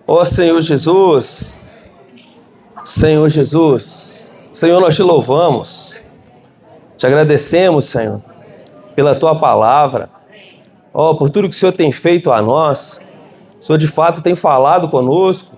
Ó Senhor Jesus, Senhor Jesus, Senhor, nós te louvamos, te agradecemos, Senhor, pela tua palavra, ó, por tudo que o Senhor tem feito a nós. O Senhor de fato tem falado conosco,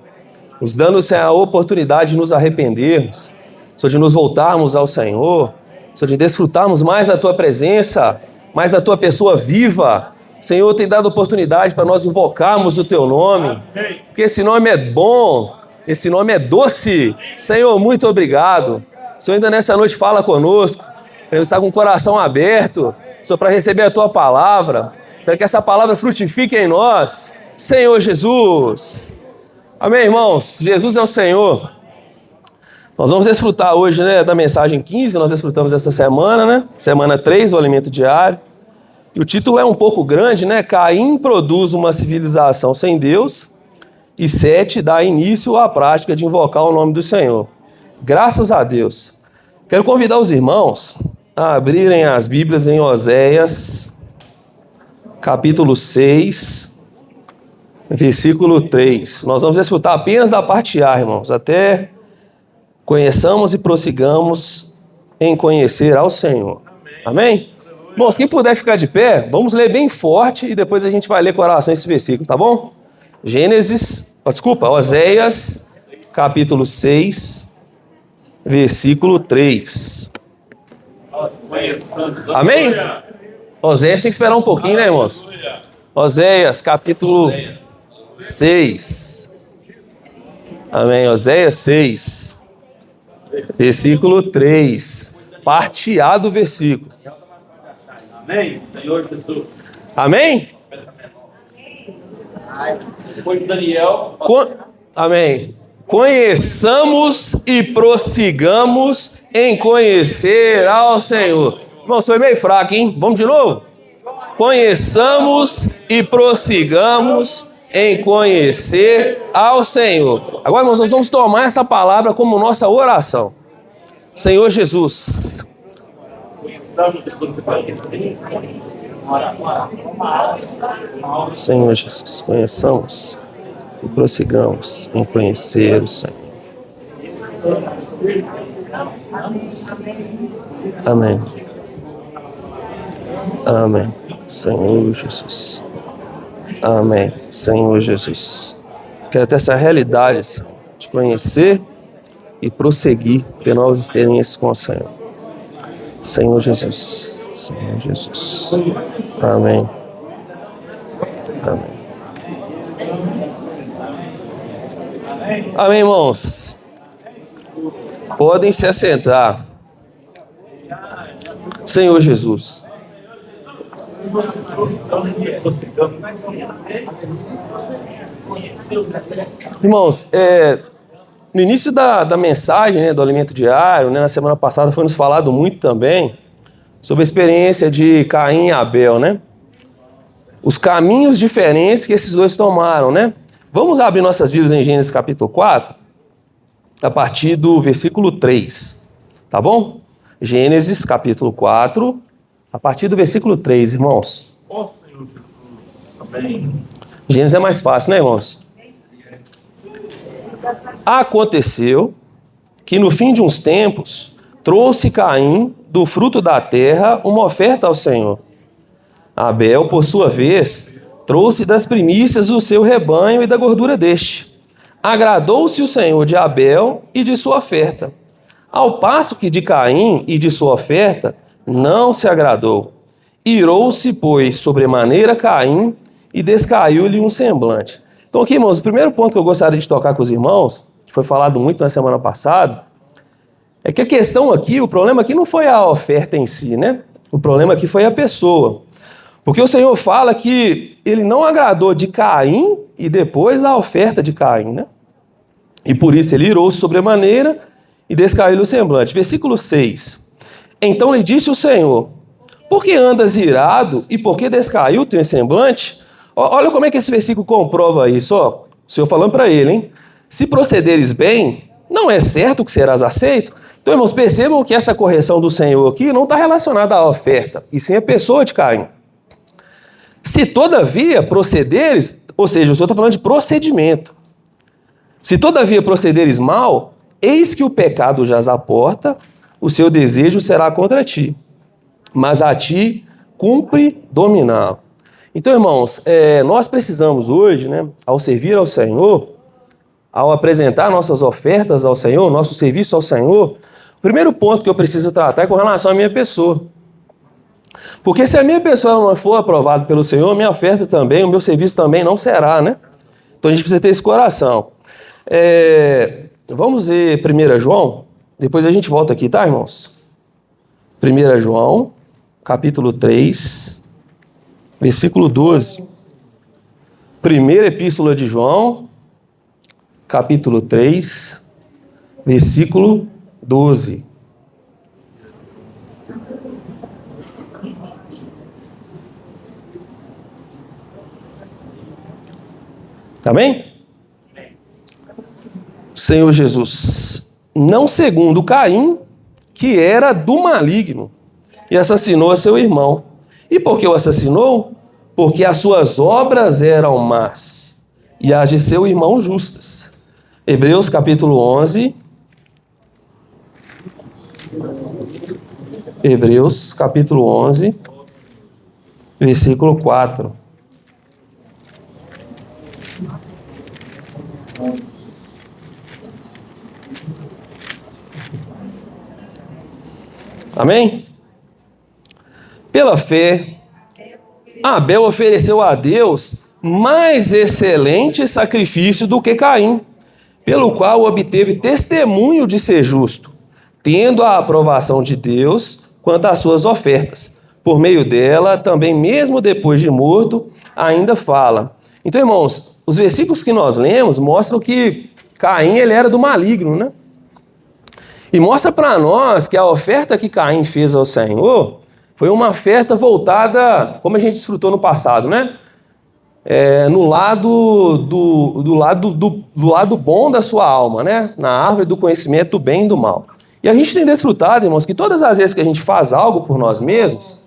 nos dando, Senhor, a oportunidade de nos arrependermos, Senhor, de nos voltarmos ao Senhor, Senhor, de desfrutarmos mais da tua presença, mais da tua pessoa viva. Senhor, tem dado oportunidade para nós invocarmos o teu nome, porque esse nome é bom, esse nome é doce. Senhor, muito obrigado. Senhor, ainda nessa noite fala conosco, queremos estar com o coração aberto, Senhor, para receber a tua palavra, para que essa palavra frutifique em nós. Senhor Jesus. Amém, irmãos? Jesus é o Senhor. Nós vamos desfrutar hoje, da mensagem 15, nós desfrutamos essa semana, Semana 3, o alimento diário. E o título é um pouco grande, Caim produz uma civilização sem Deus e Sete dá início à prática de invocar o nome do Senhor. Graças a Deus. Quero convidar os irmãos a abrirem as Bíblias em Oséias, capítulo 6, versículo 3. Nós vamos desfrutar apenas da parte A, irmãos, até conheçamos e prossigamos em conhecer ao Senhor. Amém? Irmãos, quem puder ficar de pé, vamos ler bem forte e depois a gente vai ler com oração esse versículo, tá bom? Oséias, capítulo 6, versículo 3. Amém? Oséias tem que esperar um pouquinho, irmãos? Oséias, capítulo 6. Amém, Oséias 6, versículo 3. Parte A do versículo. Amém, Senhor Jesus. Amém? Depois de Daniel. Amém. Conheçamos e prossigamos em conhecer ao Senhor. Irmão, foi meio fraco, hein? Vamos de novo? Conheçamos e prossigamos em conhecer ao Senhor. Agora, irmãos, nós vamos tomar essa palavra como nossa oração. Senhor Jesus. Senhor Jesus, conheçamos e prossigamos em conhecer o Senhor. Amém. Amém. Senhor Jesus. Amém. Senhor Jesus. Quero ter essa realidade, Senhor, de conhecer e prosseguir, ter novas experiências com o Senhor. Senhor Jesus. Senhor Jesus. Amém. Amém. Amém, irmãos. Podem se assentar. Senhor Jesus. Irmãos, no início da mensagem, do alimento diário, na semana passada foi nos falado muito também sobre a experiência de Caim e Abel, Os caminhos diferentes que esses dois tomaram, Vamos abrir nossas Bíblias em Gênesis capítulo 4, a partir do versículo 3, tá bom? Gênesis capítulo 4, a partir do versículo 3, irmãos. Ó Senhor Jesus. Amém. Gênesis é mais fácil, irmãos? Aconteceu que no fim de uns tempos trouxe Caim do fruto da terra uma oferta ao Senhor. Abel, por sua vez, trouxe das primícias do seu rebanho e da gordura deste. Agradou-se o Senhor de Abel e de sua oferta, ao passo que de Caim e de sua oferta não se agradou. Irou-se, pois, sobremaneira Caim e descaiu-lhe um semblante. Então aqui, irmãos, o primeiro ponto que eu gostaria de tocar com os irmãos, que foi falado muito na semana passada, é que a questão aqui, o problema aqui não foi a oferta em si, O problema aqui foi a pessoa. Porque o Senhor fala que ele não agradou de Caim e depois da oferta de Caim, E por isso ele irou sobremaneira e descaiu-lhe o semblante. Versículo 6. Então lhe disse o Senhor: por que andas irado e por que descaiu o teu semblante? Olha como é que esse versículo comprova isso, O Senhor falando para ele, se procederes bem, não é certo que serás aceito? Então, irmãos, percebam que essa correção do Senhor aqui não está relacionada à oferta, e sim à pessoa de Caim. Se todavia procederes, ou seja, o Senhor está falando de procedimento. Se todavia procederes mal, eis que o pecado jaz à porta, o seu desejo será contra ti, mas a ti cumpre dominá-lo. Então, irmãos, nós precisamos hoje, né, ao servir ao Senhor, ao apresentar nossas ofertas ao Senhor, nosso serviço ao Senhor, o primeiro ponto que eu preciso tratar é com relação à minha pessoa. Porque se a minha pessoa não for aprovada pelo Senhor, minha oferta também, o meu serviço também não será, né? Então a gente precisa ter esse coração. Vamos ver 1 João, depois a gente volta aqui, tá, irmãos? 1 João, capítulo 3, versículo 12. Primeira epístola de João, capítulo 3, versículo 12. Tá bem? Senhor Jesus, não segundo Caim, que era do maligno, e assassinou a seu irmão. E por que o assassinou? Porque as suas obras eram más, e as de seu irmão justas. Hebreus capítulo 11. Hebreus capítulo 11, versículo 4. Amém? Pela fé, Abel ofereceu a Deus mais excelente sacrifício do que Caim, pelo qual obteve testemunho de ser justo, tendo a aprovação de Deus quanto às suas ofertas. Por meio dela, também mesmo depois de morto, ainda fala. Então, irmãos, os versículos que nós lemos mostram que Caim ele era do maligno, né? E mostra para nós que a oferta que Caim fez ao Senhor foi uma oferta voltada, como a gente desfrutou no passado, né? No lado do lado bom da sua alma, né? Na árvore do conhecimento do bem e do mal. E a gente tem desfrutado, irmãos, que todas as vezes que a gente faz algo por nós mesmos,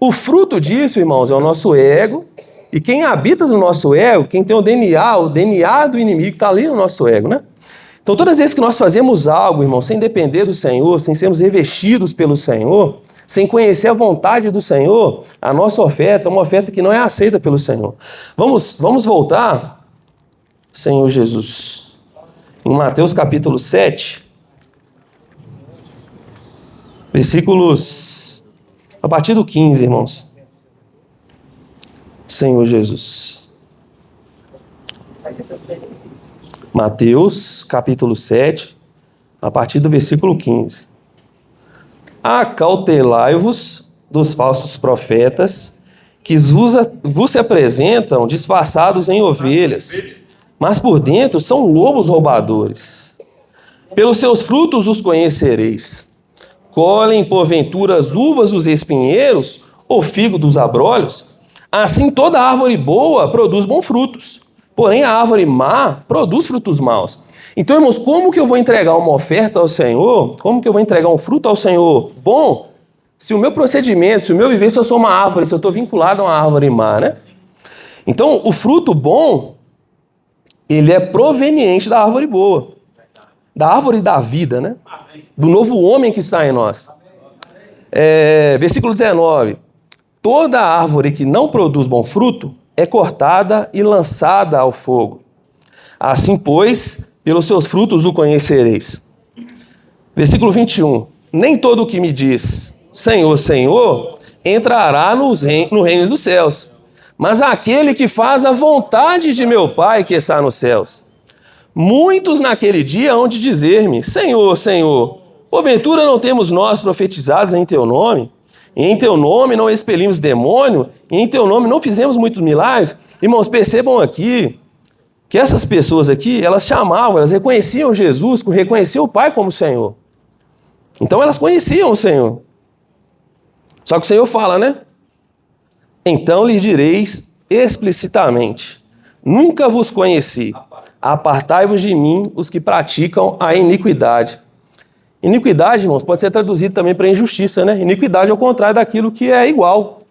o fruto disso, irmãos, é o nosso ego. E quem habita no nosso ego, quem tem o DNA do inimigo está ali no nosso ego, né? Então, todas as vezes que nós fazemos algo, irmão, sem depender do Senhor, sem sermos revestidos pelo Senhor, sem conhecer a vontade do Senhor, a nossa oferta é uma oferta que não é aceita pelo Senhor. Vamos voltar, Senhor Jesus, em Mateus capítulo 7, versículos, a partir do 15, irmãos. Senhor Jesus. Mateus, capítulo 7, a partir do versículo 15. Acautelai-vos dos falsos profetas, que vos se apresentam disfarçados em ovelhas, mas por dentro são lobos roubadores. Pelos seus frutos os conhecereis. Colhem, porventura, as uvas dos espinheiros, ou figo dos abrolhos? Assim toda árvore boa produz bons frutos. Porém, a árvore má produz frutos maus. Então, irmãos, como que eu vou entregar uma oferta ao Senhor? Como que eu vou entregar um fruto ao Senhor bom? Se o meu procedimento, se o meu viver, se eu sou uma árvore, se eu estou vinculado a uma árvore má, né? Então, o fruto bom, ele é proveniente da árvore boa. Da árvore da vida, né? Do novo homem que está em nós. Versículo 19. Toda árvore que não produz bom fruto é cortada e lançada ao fogo. Assim, pois, pelos seus frutos o conhecereis. Versículo 21. Nem todo o que me diz, Senhor, Senhor, entrará no reino dos céus, mas aquele que faz a vontade de meu Pai que está nos céus. Muitos naquele dia hão de dizer-me, Senhor, Senhor, porventura não temos nós profetizados em teu nome? E em teu nome não expelimos demônio, e em teu nome não fizemos muitos milagres. Irmãos, percebam aqui que essas pessoas aqui, elas chamavam, elas reconheciam Jesus, reconheciam o Pai como Senhor. Então elas conheciam o Senhor. Só que o Senhor fala, né? Então lhes direis explicitamente, nunca vos conheci, apartai-vos de mim os que praticam a iniquidade. Iniquidade, irmãos, pode ser traduzido também para injustiça, né? Iniquidade é o contrário daquilo que é igual.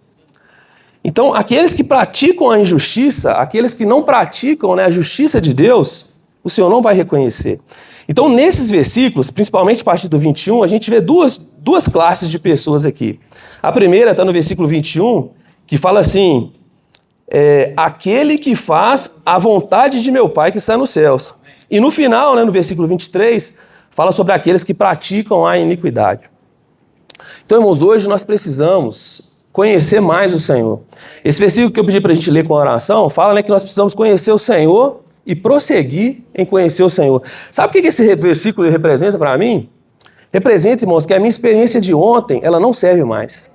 Então, aqueles que praticam a injustiça, aqueles que não praticam, né, a justiça de Deus, o Senhor não vai reconhecer. Então, nesses versículos, principalmente a partir do 21, a gente vê duas classes de pessoas aqui. A primeira está no versículo 21, que fala assim, aquele que faz a vontade de meu Pai que está nos céus. E no final, né, no versículo 23, fala sobre aqueles que praticam a iniquidade. Então, irmãos, hoje nós precisamos conhecer mais o Senhor. Esse versículo que eu pedi para a gente ler com a oração, fala, né, que nós precisamos conhecer o Senhor e prosseguir em conhecer o Senhor. Sabe o que esse versículo representa para mim? Representa, irmãos, que a minha experiência de ontem, ela não serve mais.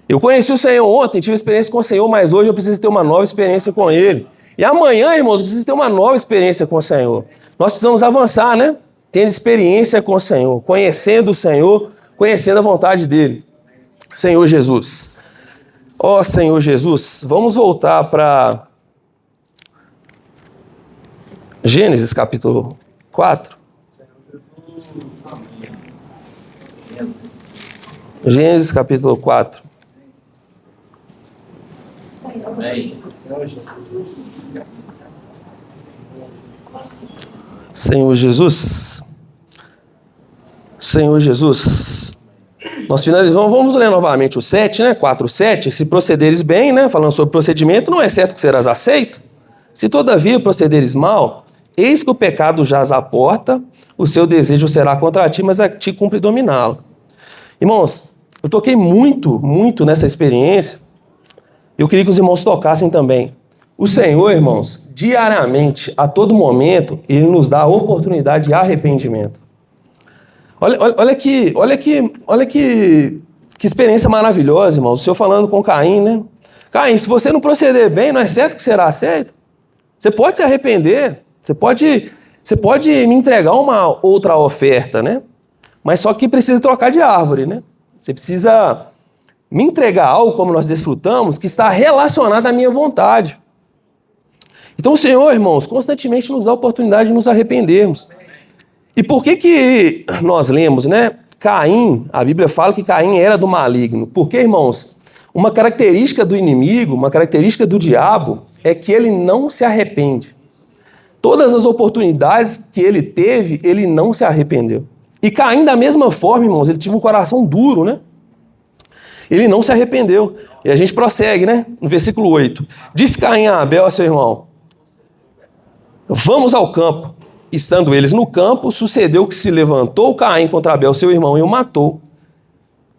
Eu conheci o Senhor ontem, tive experiência com o Senhor, mas hoje eu preciso ter uma nova experiência com Ele. E amanhã, irmãos, eu preciso ter uma nova experiência com o Senhor. Nós precisamos avançar, né? Tendo experiência com o Senhor, conhecendo o Senhor, conhecendo a vontade dEle. Senhor Jesus. Ó Senhor Jesus, vamos voltar para Gênesis capítulo 4. Gênesis capítulo 4. Amém. Senhor Jesus. Senhor Jesus. Nós finalizamos, vamos ler novamente o 7, né? 4:7. Se procederes bem, né? Falando sobre procedimento, não é certo que serás aceito. Se todavia procederes mal, eis que o pecado jaz à porta, o seu desejo será contra ti, mas a ti cumpre dominá-lo. Irmãos, eu toquei muito nessa experiência. Eu queria que os irmãos tocassem também. O Senhor, irmãos, diariamente, a todo momento, Ele nos dá a oportunidade de arrependimento. Olha que experiência maravilhosa, irmãos. O Senhor falando com Caim, né? Caim, se você não proceder bem, não é certo que será aceito? Você pode se arrepender, você pode me entregar uma outra oferta, né? Mas só que precisa trocar de árvore, né? Você precisa me entregar algo, como nós desfrutamos, que está relacionado à minha vontade. Então o Senhor, irmãos, constantemente nos dá a oportunidade de nos arrependermos. E por que nós lemos, né? Caim, a Bíblia fala que Caim era do maligno. Porque, irmãos, uma característica do inimigo, uma característica do diabo, é que ele não se arrepende. Todas as oportunidades que ele teve, ele não se arrependeu. E Caim, da mesma forma, irmãos, ele tinha um coração duro, né? Ele não se arrependeu. E a gente prossegue, né? No versículo 8. Disse Caim a Abel, a seu irmão, vamos ao campo. Estando eles no campo, sucedeu que se levantou Caim contra Abel, seu irmão, e o matou.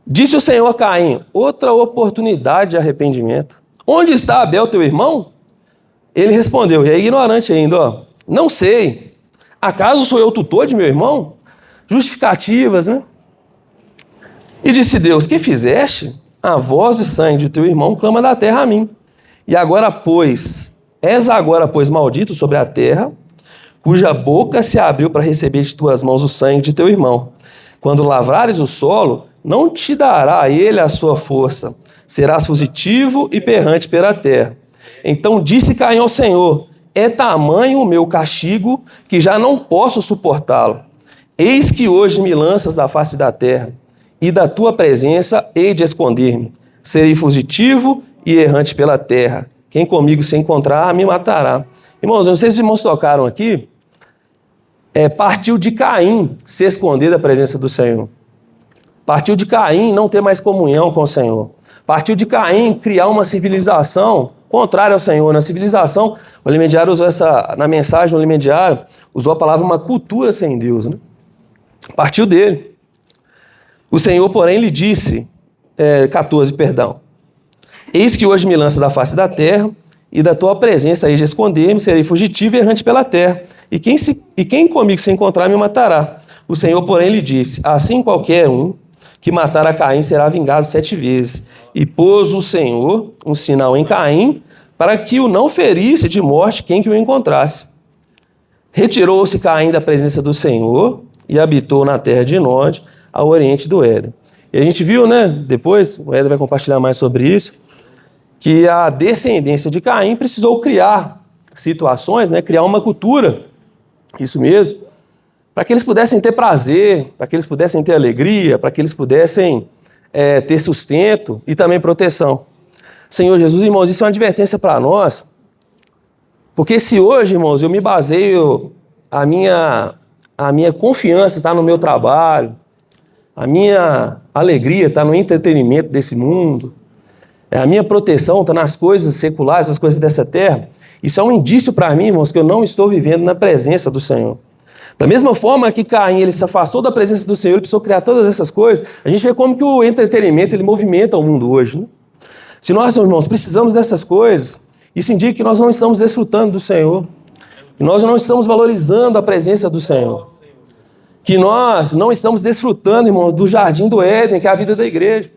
Disse o Senhor a Caim, outra oportunidade de arrependimento. Onde está Abel, teu irmão? Ele respondeu, e é ignorante ainda, ó. Não sei. Acaso sou eu tutor de meu irmão? Justificativas, né? E disse Deus, que fizeste? A voz de sangue de teu irmão clama da terra a mim. E agora, pois, és agora, pois, maldito sobre a terra, cuja boca se abriu para receber de tuas mãos o sangue de teu irmão. Quando lavrares o solo, não te dará ele a sua força. Serás fugitivo e perrante pela terra. Então disse Caim ao Senhor, é tamanho o meu castigo que já não posso suportá-lo. Eis que hoje me lanças da face da terra, e da tua presença hei de esconder-me. Serei fugitivo e errante pela terra. Quem comigo se encontrar, me matará. Irmãos, eu não sei se os irmãos tocaram aqui, partiu de Caim se esconder da presença do Senhor. Partiu de Caim não ter mais comunhão com o Senhor. Partiu de Caim criar uma civilização contrária ao Senhor. Na civilização, o Limediário usou na mensagem do Limediário, usou a palavra uma cultura sem Deus, né? Partiu dele. O Senhor, porém, lhe disse, 14, perdão, eis que hoje me lança da face da terra, e da tua presença hei de esconder-me, serei fugitivo e errante pela terra. E quem comigo se encontrar me matará. O Senhor, porém, lhe disse, assim qualquer um que matar a Caim será vingado 7 vezes. E pôs o Senhor um sinal em Caim, para que o não ferisse de morte quem que o encontrasse. Retirou-se Caim da presença do Senhor e habitou na terra de Nod, ao oriente do Éden. E a gente viu, né, depois, o Éden vai compartilhar mais sobre isso, que a descendência de Caim precisou criar situações, né, criar uma cultura, isso mesmo, para que eles pudessem ter prazer, para que eles pudessem ter alegria, para que eles pudessem ter sustento e também proteção. Senhor Jesus, irmãos, isso é uma advertência para nós, porque se hoje, irmãos, eu me baseio a minha confiança está no meu trabalho, a minha alegria está no entretenimento desse mundo, a minha proteção está nas coisas seculares, as coisas dessa terra, isso é um indício para mim, irmãos, que eu não estou vivendo na presença do Senhor. Da mesma forma que Caim ele se afastou da presença do Senhor, ele precisou criar todas essas coisas, a gente vê como que o entretenimento ele movimenta o mundo hoje, né? Se nós, irmãos, precisamos dessas coisas, isso indica que nós não estamos desfrutando do Senhor, que nós não estamos valorizando a presença do Senhor, que nós não estamos desfrutando, irmãos, do jardim do Éden, que é a vida da igreja.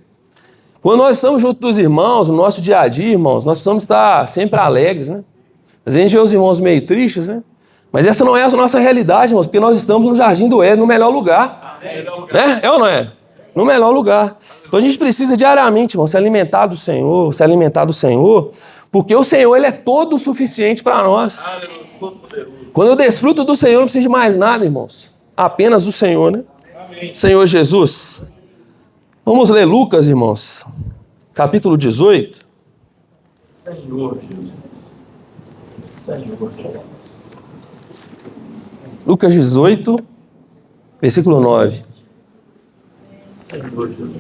Quando nós estamos junto dos irmãos, no nosso dia a dia, irmãos, nós precisamos estar sempre alegres, né? Às vezes a gente vê os irmãos meio tristes, né? Mas essa não é a nossa realidade, irmãos, porque nós estamos no jardim do Éden, no melhor lugar. Né? É ou não é? No melhor lugar. Então a gente precisa diariamente, irmão, se alimentar do Senhor, porque o Senhor ele é todo o suficiente para nós. Quando eu desfruto do Senhor, não preciso de mais nada, irmãos. Apenas do Senhor, né? Amém. Senhor Jesus. Vamos ler Lucas, irmãos, capítulo 18. Senhor Jesus. Senhor Jesus. Lucas 18, versículo 9. Senhor Jesus.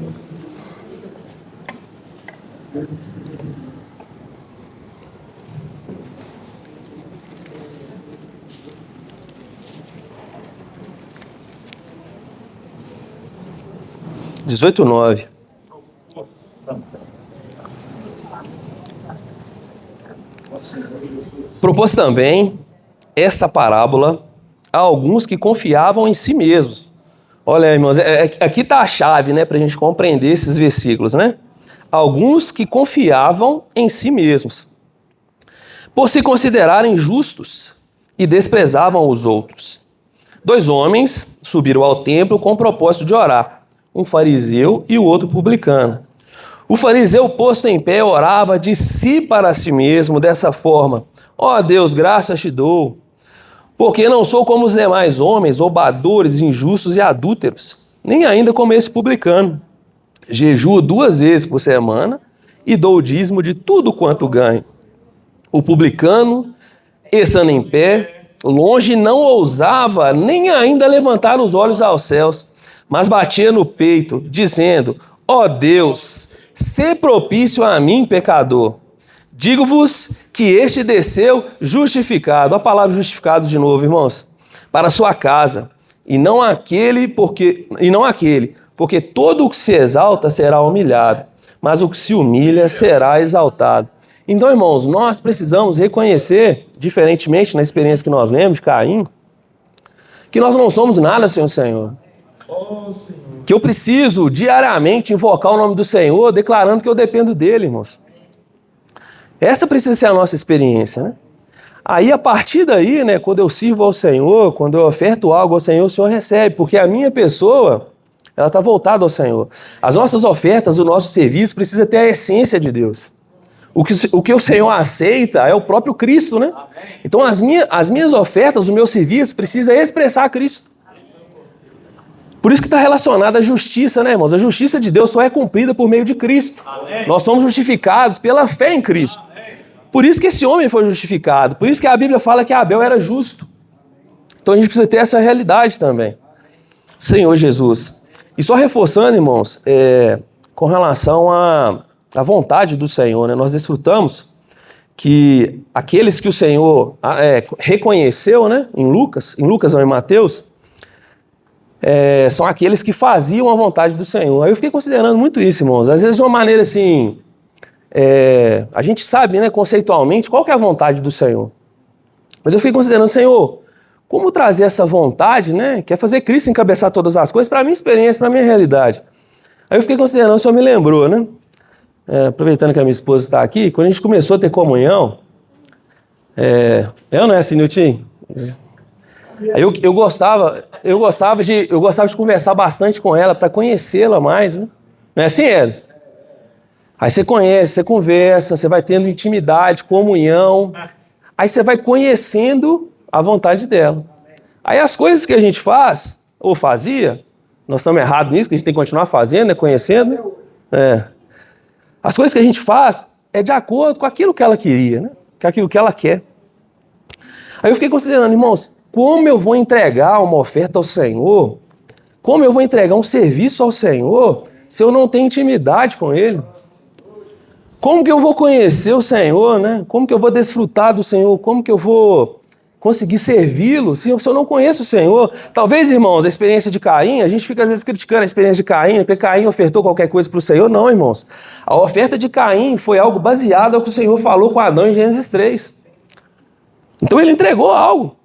18:9. Propôs também essa parábola a alguns que confiavam em si mesmos. Olha, irmãos, aqui está a chave, né, para a gente compreender esses versículos, né? Alguns que confiavam em si mesmos, por se considerarem justos e desprezavam os outros. 2 homens subiram ao templo com o propósito de orar, um fariseu e o outro publicano. O fariseu, posto em pé, orava de si para si mesmo dessa forma: ó Deus, graças te dou, porque não sou como os demais homens, roubadores, injustos e adúlteros, nem ainda como esse publicano. Jejuo 2 vezes por semana e dou o dízimo de tudo quanto ganho. O publicano, estando em pé, longe, não ousava nem ainda levantar os olhos aos céus, mas batia no peito, dizendo: ó Deus, sê propício a mim, pecador. Digo-vos que este desceu justificado, a palavra justificado de novo, irmãos, para a sua casa, e não aquele, porque todo o que se exalta será humilhado, mas o que se humilha será exaltado. Então, irmãos, nós precisamos reconhecer, diferentemente na experiência que nós lemos de Caim, que nós não somos nada sem o Senhor. Que eu preciso diariamente invocar o nome do Senhor, declarando que eu dependo dele, irmãos. Essa precisa ser a nossa experiência, né? Aí, a partir daí, né, quando eu sirvo ao Senhor, quando eu oferto algo ao Senhor, o Senhor recebe, porque a minha pessoa, ela está voltada ao Senhor. As nossas ofertas, o nosso serviço precisa ter a essência de Deus. O que o Senhor aceita é o próprio Cristo, né? Então, as minhas ofertas, o meu serviço precisa expressar Cristo. Por isso que está relacionado à justiça, né, irmãos? A justiça de Deus só é cumprida por meio de Cristo. Amém. Nós somos justificados pela fé em Cristo. Amém. Por isso que esse homem foi justificado. Por isso que a Bíblia fala que Abel era justo. Então a gente precisa ter essa realidade também. Senhor Jesus. E só reforçando, irmãos, com relação à vontade do Senhor, né? Nós desfrutamos que aqueles que o Senhor reconheceu, né? Em Lucas ou em Mateus, são aqueles que faziam a vontade do Senhor. Aí eu fiquei considerando muito isso, irmãos. Às vezes de uma maneira assim, a gente sabe, né, conceitualmente, qual que é a vontade do Senhor. Mas eu fiquei considerando, Senhor, como trazer essa vontade, né, que é fazer Cristo encabeçar todas as coisas, para a minha experiência, para a minha realidade. Aí eu fiquei considerando, o Senhor me lembrou, né, aproveitando que a minha esposa está aqui, quando a gente começou a ter comunhão, não é assim, Nilton? Eu gostava de conversar bastante com ela para conhecê-la mais, né? Não é assim, Ed? Aí você conhece, você conversa, você vai tendo intimidade, comunhão, aí você vai conhecendo a vontade dela. Aí as coisas que a gente faz, ou fazia, nós estamos errados nisso, que a gente tem que continuar fazendo, né? Conhecendo, as coisas que a gente faz é de acordo com aquilo que ela queria, né? Com aquilo que ela quer. Aí eu fiquei considerando, irmãos, como eu vou entregar uma oferta ao Senhor? Como eu vou entregar um serviço ao Senhor se eu não tenho intimidade com Ele? Como que eu vou conhecer o Senhor, né? Como que eu vou desfrutar do Senhor? Como que eu vou conseguir servi-lo se eu não conheço o Senhor? Talvez, irmãos, a experiência de Caim, a gente fica às vezes criticando a experiência de Caim, porque Caim ofertou qualquer coisa para o Senhor. Não, irmãos. A oferta de Caim foi algo baseado no que o Senhor falou com Adão em Gênesis 3. Então ele entregou algo.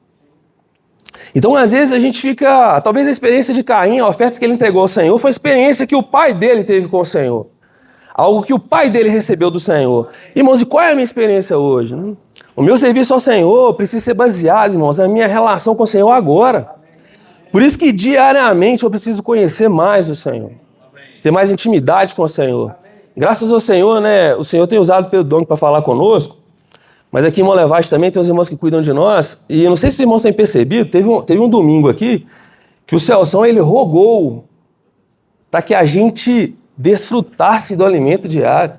Então, às vezes, a gente fica... Talvez a experiência de Caim, a oferta que ele entregou ao Senhor, foi a experiência que o pai dele teve com o Senhor. Algo que o pai dele recebeu do Senhor. Irmãos, e qual é a minha experiência hoje? Né? O meu serviço ao Senhor precisa ser baseado, irmãos, na minha relação com o Senhor agora. Por isso que diariamente eu preciso conhecer mais o Senhor. Ter mais intimidade com o Senhor. Graças ao Senhor, né? O Senhor tem usado Pedro Dong para falar conosco. Mas aqui em Molevade também tem os irmãos que cuidam de nós. E eu não sei se os irmãos têm percebido, teve um domingo aqui que o Celção, ele rogou para que a gente desfrutasse do alimento diário,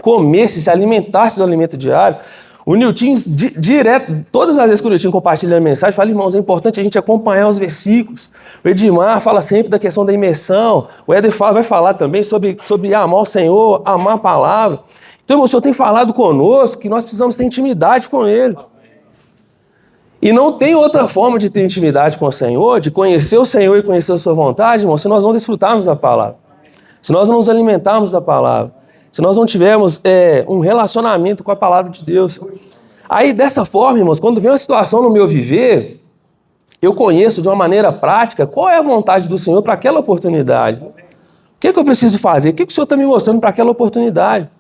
comesse, se alimentasse do alimento diário. O Nilton, direto, todas as vezes que o Nilton compartilha a mensagem, fala, irmãos, é importante a gente acompanhar os versículos. O Edmar fala sempre da questão da imersão. O Éder vai falar também sobre amar o Senhor, amar a palavra. Então, irmão, o Senhor tem falado conosco que nós precisamos ter intimidade com Ele. E não tem outra forma de ter intimidade com o Senhor, de conhecer o Senhor e conhecer a sua vontade, irmão, se nós não desfrutarmos da palavra. Se nós não nos alimentarmos da palavra. Se nós não tivermos um relacionamento com a palavra de Deus. Aí, dessa forma, irmãos, quando vem uma situação no meu viver, eu conheço de uma maneira prática qual é a vontade do Senhor para aquela oportunidade. O que é que eu preciso fazer? O que é que o Senhor está me mostrando para aquela oportunidade?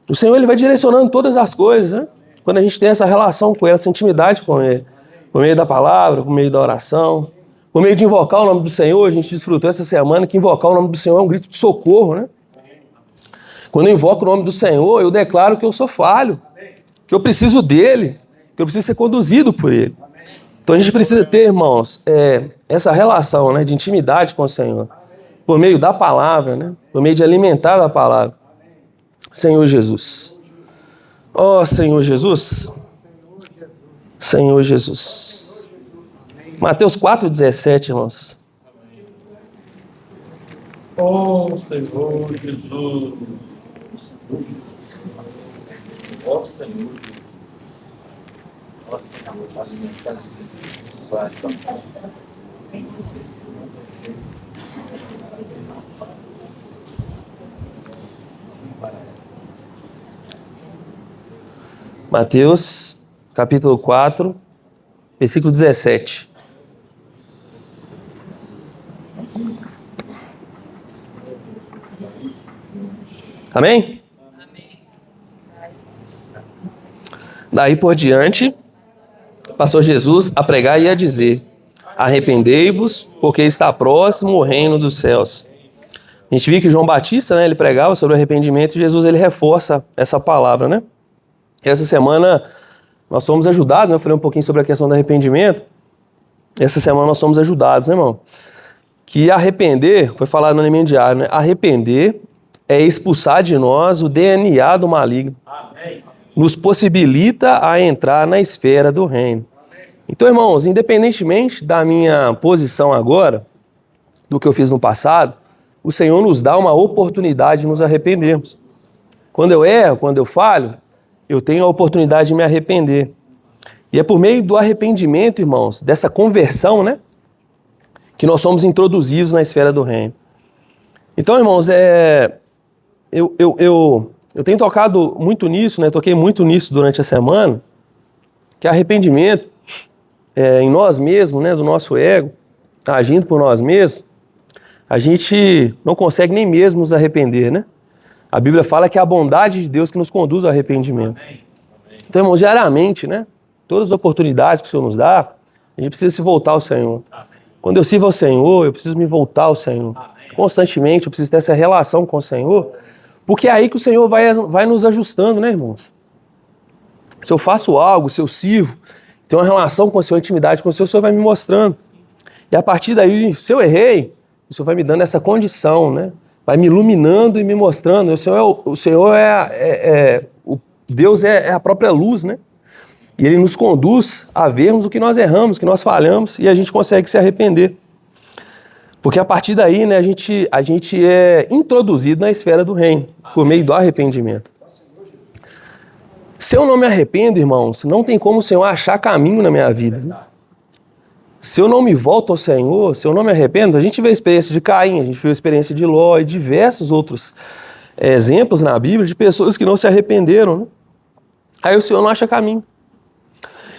O Senhor, ele vai direcionando todas as coisas, né? Quando a gente tem essa relação com Ele, essa intimidade com Ele. Por meio da palavra, por meio da oração, por meio de invocar o nome do Senhor. A gente desfrutou essa semana que invocar o nome do Senhor é um grito de socorro, né? Quando eu invoco o nome do Senhor, eu declaro que eu sou falho, que eu preciso dEle, que eu preciso ser conduzido por Ele. Então a gente precisa ter, irmãos, essa relação, né, de intimidade com o Senhor, por meio da palavra, né, por meio de alimentar a palavra. Senhor Jesus. Ó Senhor Jesus. Senhor Jesus. Mateus 4,17, irmãos. Ó Senhor Jesus. Ó Senhor. Ó Senhor, alimentar. Mateus, capítulo 4, versículo 17. Amém? Amém. Daí por diante, passou Jesus a pregar e a dizer: arrependei-vos, porque está próximo o reino dos céus. A gente viu que João Batista, né, ele pregava sobre o arrependimento e Jesus, ele reforça essa palavra, né? Essa semana nós fomos ajudados, né? Eu falei um pouquinho sobre a questão do arrependimento. Essa semana nós fomos ajudados, né, irmão? Que arrepender, foi falado no alimento diário, né? Arrepender é expulsar de nós o DNA do maligno. Amém. Nos possibilita a entrar na esfera do reino. Então, irmãos, independentemente da minha posição agora, do que eu fiz no passado, o Senhor nos dá uma oportunidade de nos arrependermos. Quando eu erro, quando eu falho, eu tenho a oportunidade de me arrepender. E é por meio do arrependimento, irmãos, dessa conversão, né, que nós somos introduzidos na esfera do reino. Então, irmãos, eu tenho tocado muito nisso, né, toquei muito nisso durante a semana, que arrependimento em nós mesmos, né, do nosso ego, agindo por nós mesmos, a gente não consegue nem mesmo nos arrepender, né? A Bíblia fala que é a bondade de Deus que nos conduz ao arrependimento. Então, irmão, diariamente, né? Todas as oportunidades que o Senhor nos dá, a gente precisa se voltar ao Senhor. Quando eu sirvo ao Senhor, eu preciso me voltar ao Senhor. Constantemente, eu preciso ter essa relação com o Senhor, porque é aí que o Senhor vai nos ajustando, né, irmãos? Se eu faço algo, se eu sirvo, tenho uma relação com o Senhor, intimidade com o Senhor vai me mostrando. E a partir daí, se eu errei, o Senhor vai me dando essa condição, né? Vai me iluminando e me mostrando. O Senhor Deus é a própria luz, né? E Ele nos conduz a vermos o que nós erramos, o que nós falhamos, e a gente consegue se arrepender. Porque a partir daí, né, a gente é introduzido na esfera do reino, por meio do arrependimento. Se eu não me arrependo, irmãos, não tem como o Senhor achar caminho na minha vida, né? Se eu não me volto ao Senhor, se eu não me arrependo, a gente vê a experiência de Caim, a gente vê a experiência de Ló e diversos outros exemplos na Bíblia de pessoas que não se arrependeram, né? Aí o Senhor não acha caminho.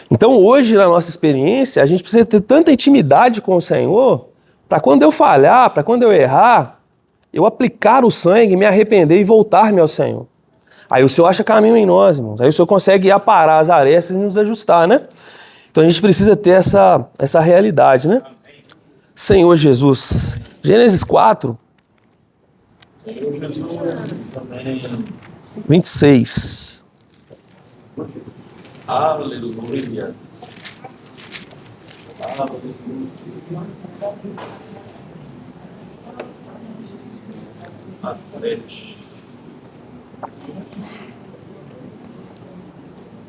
Então hoje, na nossa experiência, a gente precisa ter tanta intimidade com o Senhor para quando eu falhar, para quando eu errar, eu aplicar o sangue, me arrepender e voltar-me ao Senhor. Aí o Senhor acha caminho em nós, irmãos. Aí o Senhor consegue aparar as arestas e nos ajustar, né? Então a gente precisa ter essa realidade, né? Senhor Jesus. Gênesis 4, Senhor Jesus. Amém. 26. Aleluia. Aleluia. A 7.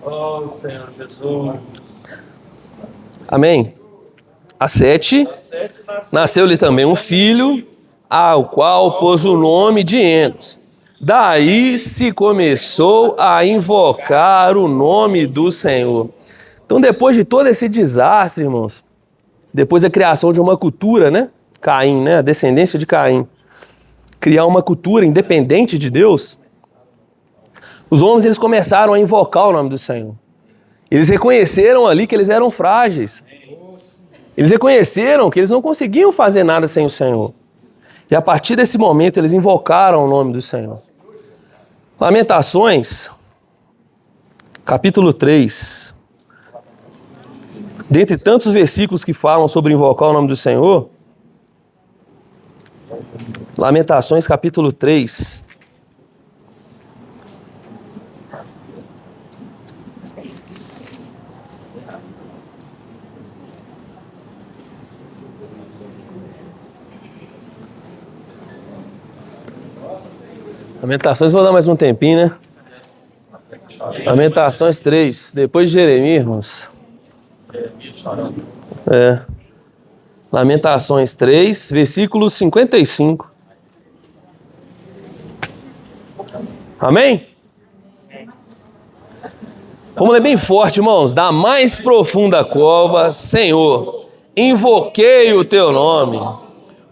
Oh, Senhor Jesus. Amém? A 7. A 7 Nasceu-lhe também um filho, ao qual pôs o nome de Enos. Daí se começou a invocar o nome do Senhor. Então, depois de todo esse desastre, irmãos, depois da criação de uma cultura, né? Caim, né? A descendência de Caim. Criar uma cultura independente de Deus, os homens eles começaram a invocar o nome do Senhor. Eles reconheceram ali que eles eram frágeis. Eles reconheceram que eles não conseguiam fazer nada sem o Senhor. E a partir desse momento eles invocaram o nome do Senhor. Lamentações, capítulo 3. Dentre tantos versículos que falam sobre invocar o nome do Senhor, Lamentações, capítulo 3. Lamentações, vou dar mais um tempinho, né? Lamentações 3, depois de Jeremias, irmãos. Lamentações 3, versículo 55. Amém? Vamos ler bem forte, irmãos. Da mais profunda cova, Senhor, invoquei o teu nome.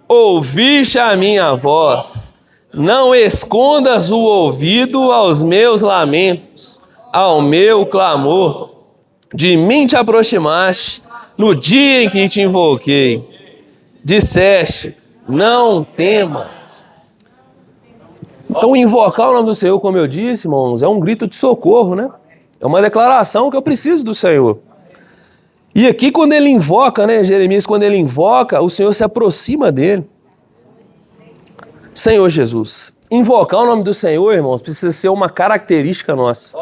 Ouviste a minha voz. Não escondas o ouvido aos meus lamentos, ao meu clamor. De mim te aproximaste no dia em que te invoquei. Disseste, não temas. Então, invocar o nome do Senhor, como eu disse, irmãos, é um grito de socorro, né? É uma declaração que eu preciso do Senhor. E aqui, quando ele invoca, né, Jeremias, quando ele invoca, o Senhor se aproxima dele. Senhor Jesus. Invocar o nome do Senhor, irmãos, precisa ser uma característica nossa.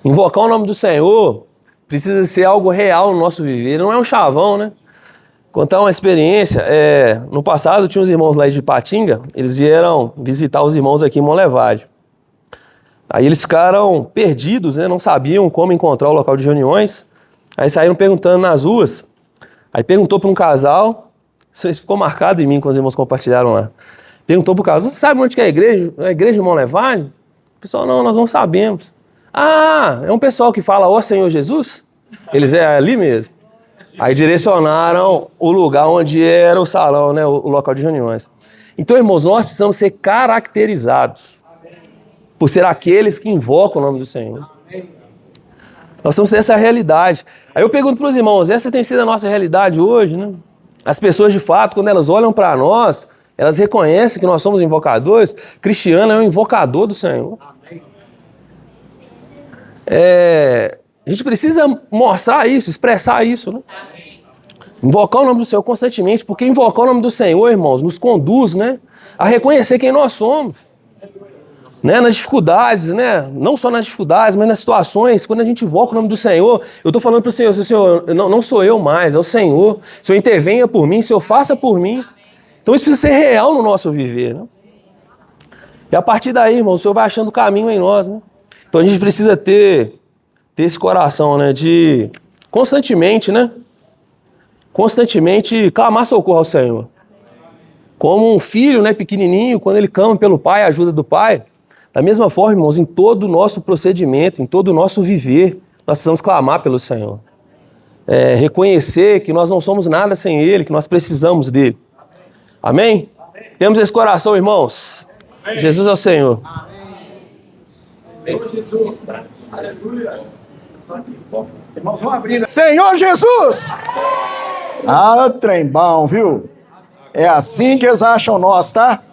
Invocar o nome do Senhor precisa ser algo real no nosso viver. Não é um chavão, né? Contar uma experiência. No passado, tinha uns irmãos lá de Ipatinga, eles vieram visitar os irmãos aqui em Monlevade. Aí eles ficaram perdidos, né? Não sabiam como encontrar o local de reuniões. Aí saíram perguntando nas ruas. Aí perguntou para um casal, isso ficou marcado em mim quando os irmãos compartilharam lá. Perguntou para o casal, você sabe onde que é a igreja? É a igreja de Monlevade? O pessoal, não, nós não sabemos. Ah, é um pessoal que fala, ó Senhor Jesus? Eles é ali mesmo. Aí direcionaram o lugar onde era o salão, né, o local de reuniões. Então, irmãos, nós precisamos ser caracterizados por ser aqueles que invocam o nome do Senhor. Nós precisamos ter essa realidade. Aí eu pergunto para os irmãos, essa tem sido a nossa realidade hoje, né? As pessoas, de fato, quando elas olham para nós, elas reconhecem que nós somos invocadores. Cristiano é um invocador do Senhor. A gente precisa mostrar isso, expressar isso, né? Invocar o nome do Senhor constantemente, porque invocar o nome do Senhor, irmãos, nos conduz, né, a reconhecer quem nós somos. Né, nas dificuldades, né? Não só nas dificuldades, mas nas situações, quando a gente invoca o nome do Senhor, eu estou falando para o Senhor, Senhor, não sou eu mais, é o Senhor. Senhor, intervenha por mim, Senhor, faça por mim. Então isso precisa ser real no nosso viver, né? E a partir daí, irmão, o Senhor vai achando caminho em nós, né? Então a gente precisa ter ter esse coração, né, de constantemente, né, constantemente clamar socorro ao Senhor. Como um filho, né, pequenininho, quando ele clama pelo pai, a ajuda do pai, da mesma forma, irmãos, em todo o nosso procedimento, em todo o nosso viver, nós precisamos clamar pelo Senhor. Reconhecer que nós não somos nada sem Ele, que nós precisamos dEle. Amém? Temos esse coração, irmãos? Amém. Jesus é o Senhor. Senhor Jesus. Aleluia. Irmãos, vão abrir. Senhor Jesus! Ah, trem bom, viu? É assim que eles acham nós, tá?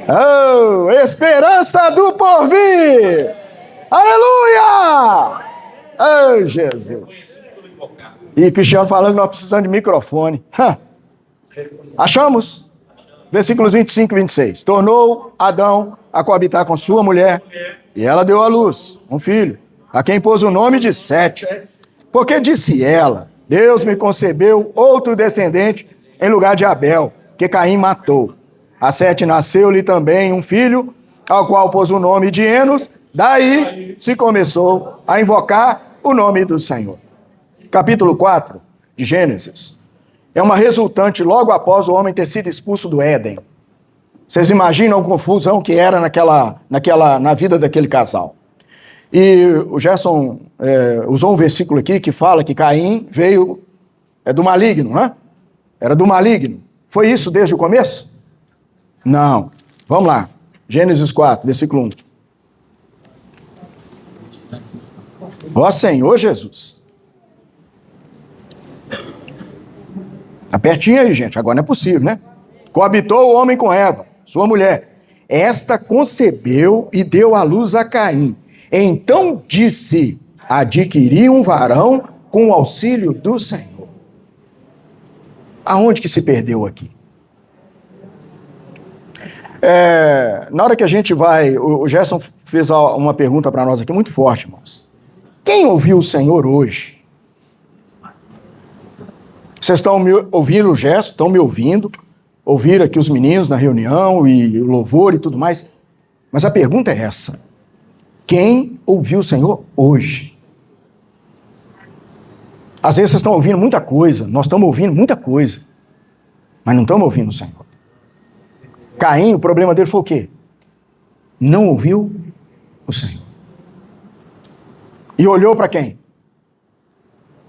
Oh, esperança do porvir! Aleluia! Oh, Jesus! E Cristiano falando que nós precisamos de microfone. Achamos? Versículos 25 e 26. Tornou Adão a coabitar com sua mulher, e ela deu à luz um filho, a quem pôs o nome de Sete. Porque disse ela: Deus me concebeu outro descendente em lugar de Abel, que Caim matou. A Sete nasceu-lhe também um filho, ao qual pôs o nome de Enos. Daí se começou a invocar o nome do Senhor. Capítulo 4 de Gênesis é uma resultante logo após o homem ter sido expulso do Éden. Vocês imaginam a confusão que era na vida daquele casal. E o Gerson usou um versículo aqui que fala que Caim veio do maligno, né? Era do maligno. Foi isso desde o começo? Não. Vamos lá. Gênesis 4, versículo 1. Ó Senhor Jesus. Tá pertinho aí, gente. Agora não é possível, né? Coabitou o homem com Eva, sua mulher. Esta concebeu e deu à luz a Caim. Então disse: adquiri um varão com o auxílio do Senhor. Aonde que se perdeu aqui? Na hora que a gente vai... O Gerson fez uma pergunta para nós aqui muito forte, irmãos. Quem ouviu o Senhor hoje? Vocês estão me ouvindo o Gerson? Estão me ouvindo? Ouviram aqui os meninos na reunião e o louvor e tudo mais. Mas a pergunta é essa. Quem ouviu o Senhor hoje? Às vezes vocês estão ouvindo muita coisa, nós estamos ouvindo muita coisa, mas não estamos ouvindo o Senhor. Caim, o problema dele foi o quê? Não ouviu o Senhor. E olhou para quem?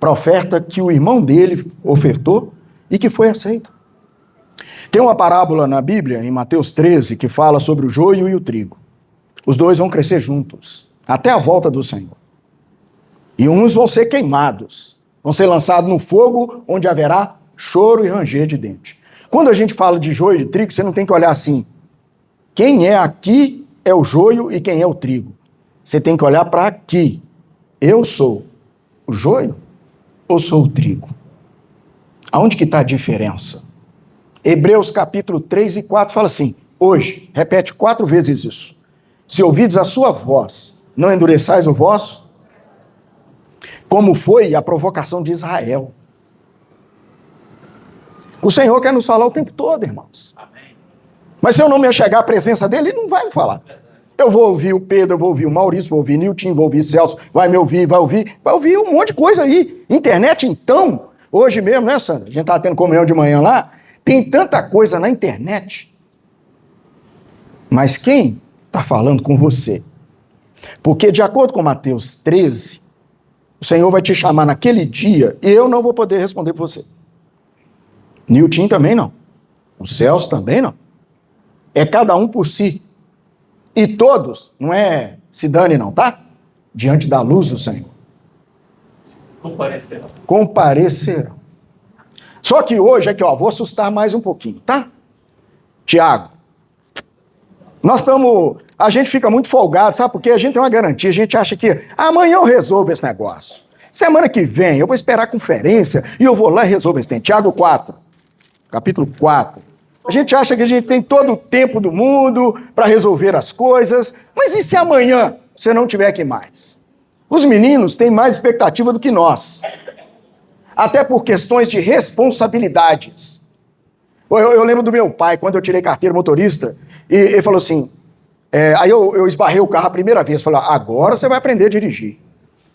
Para a oferta que o irmão dele ofertou e que foi aceita. Tem uma parábola na Bíblia, em Mateus 13, que fala sobre o joio e o trigo. Os dois vão crescer juntos, até a volta do Senhor. E uns vão ser queimados, vão ser lançados no fogo, onde haverá choro e ranger de dente. Quando a gente fala de joio e de trigo, você não tem que olhar assim. Quem é aqui é o joio e quem é o trigo. Você tem que olhar para aqui. Eu sou o joio ou sou o trigo? Aonde que está a diferença? Hebreus capítulo 3 e 4 fala assim, hoje, repete 4 vezes isso. Se ouvides a sua voz, não endureçais o vosso, como foi a provocação de Israel. O Senhor quer nos falar o tempo todo, irmãos. Amém. Mas se eu não me achegar à presença dele, ele não vai me falar. Eu vou ouvir o Pedro, eu vou ouvir o Maurício, vou ouvir o Nilton, vou ouvir o Celso, vai ouvir um monte de coisa aí. Internet, então, hoje mesmo, né, Sandra? A gente estava tendo comunhão de manhã lá, tem tanta coisa na internet. Mas quem está falando com você? Porque, de acordo com Mateus 13, o Senhor vai te chamar naquele dia e eu não vou poder responder por você. Nilton também não. O Celso também não. É cada um por si. E todos, não é se dane não, tá? Diante da luz do Senhor. Comparecerão. Só que hoje aqui, vou assustar mais um pouquinho, tá? Tiago, a gente fica muito folgado, sabe? Porque a gente tem uma garantia, a gente acha que amanhã eu resolvo esse negócio. Semana que vem eu vou esperar a conferência e eu vou lá e resolvo esse tempo. Tiago 4, capítulo 4. A gente acha que a gente tem todo o tempo do mundo para resolver as coisas, mas e se amanhã você não tiver aqui mais? Os meninos têm mais expectativa do que nós, até por questões de responsabilidades. Eu lembro do meu pai, quando eu tirei carteira motorista, e ele falou assim, Aí eu esbarrei o carro a primeira vez, falei, agora você vai aprender a dirigir.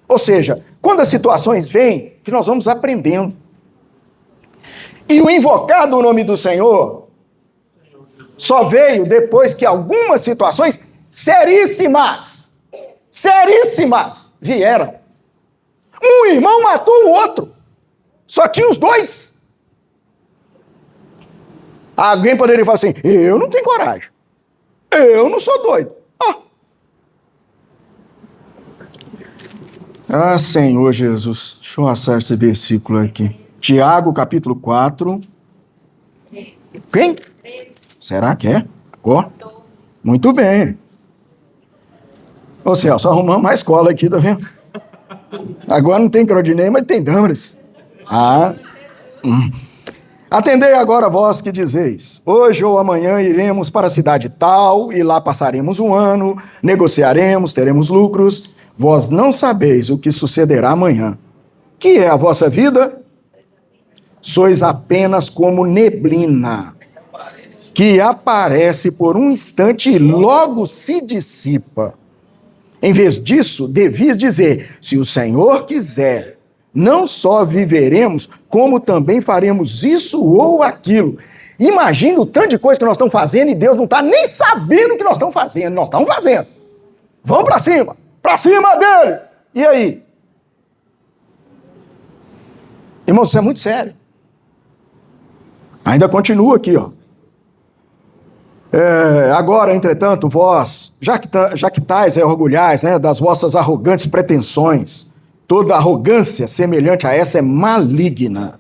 Ou seja, quando as situações vêm, que nós vamos aprendendo. E o invocar do nome do Senhor só veio depois que algumas situações seríssimas vieram. Um irmão matou o outro. Só tinha os dois. Alguém poderia falar assim, eu não tenho coragem. Eu não sou doido. Senhor Jesus. Deixa eu achar esse versículo aqui. Tiago, capítulo 4. Quem? Será que é? Muito bem. Ô Celso, arrumamos mais escola aqui, tá vendo? Agora não tem Claudinei, mas tem Damaris. Atendei agora vós que dizeis, hoje ou amanhã iremos para a cidade tal, e lá passaremos um ano, negociaremos, teremos lucros. Vós não sabeis o que sucederá amanhã. Que é a vossa vida? Sois apenas como neblina, que aparece por um instante e logo se dissipa. Em vez disso, devias dizer, se o Senhor quiser, não só viveremos, como também faremos isso ou aquilo. Imagina o tanto de coisa que nós estamos fazendo e Deus não está nem sabendo o que nós estamos fazendo. Nós estamos fazendo. Vamos para cima dele. E aí? Irmão, isso é muito sério. Ainda continua aqui, ó. Agora, entretanto, vós, já que tais orgulhais, né, das vossas arrogantes pretensões, toda arrogância semelhante a essa é maligna.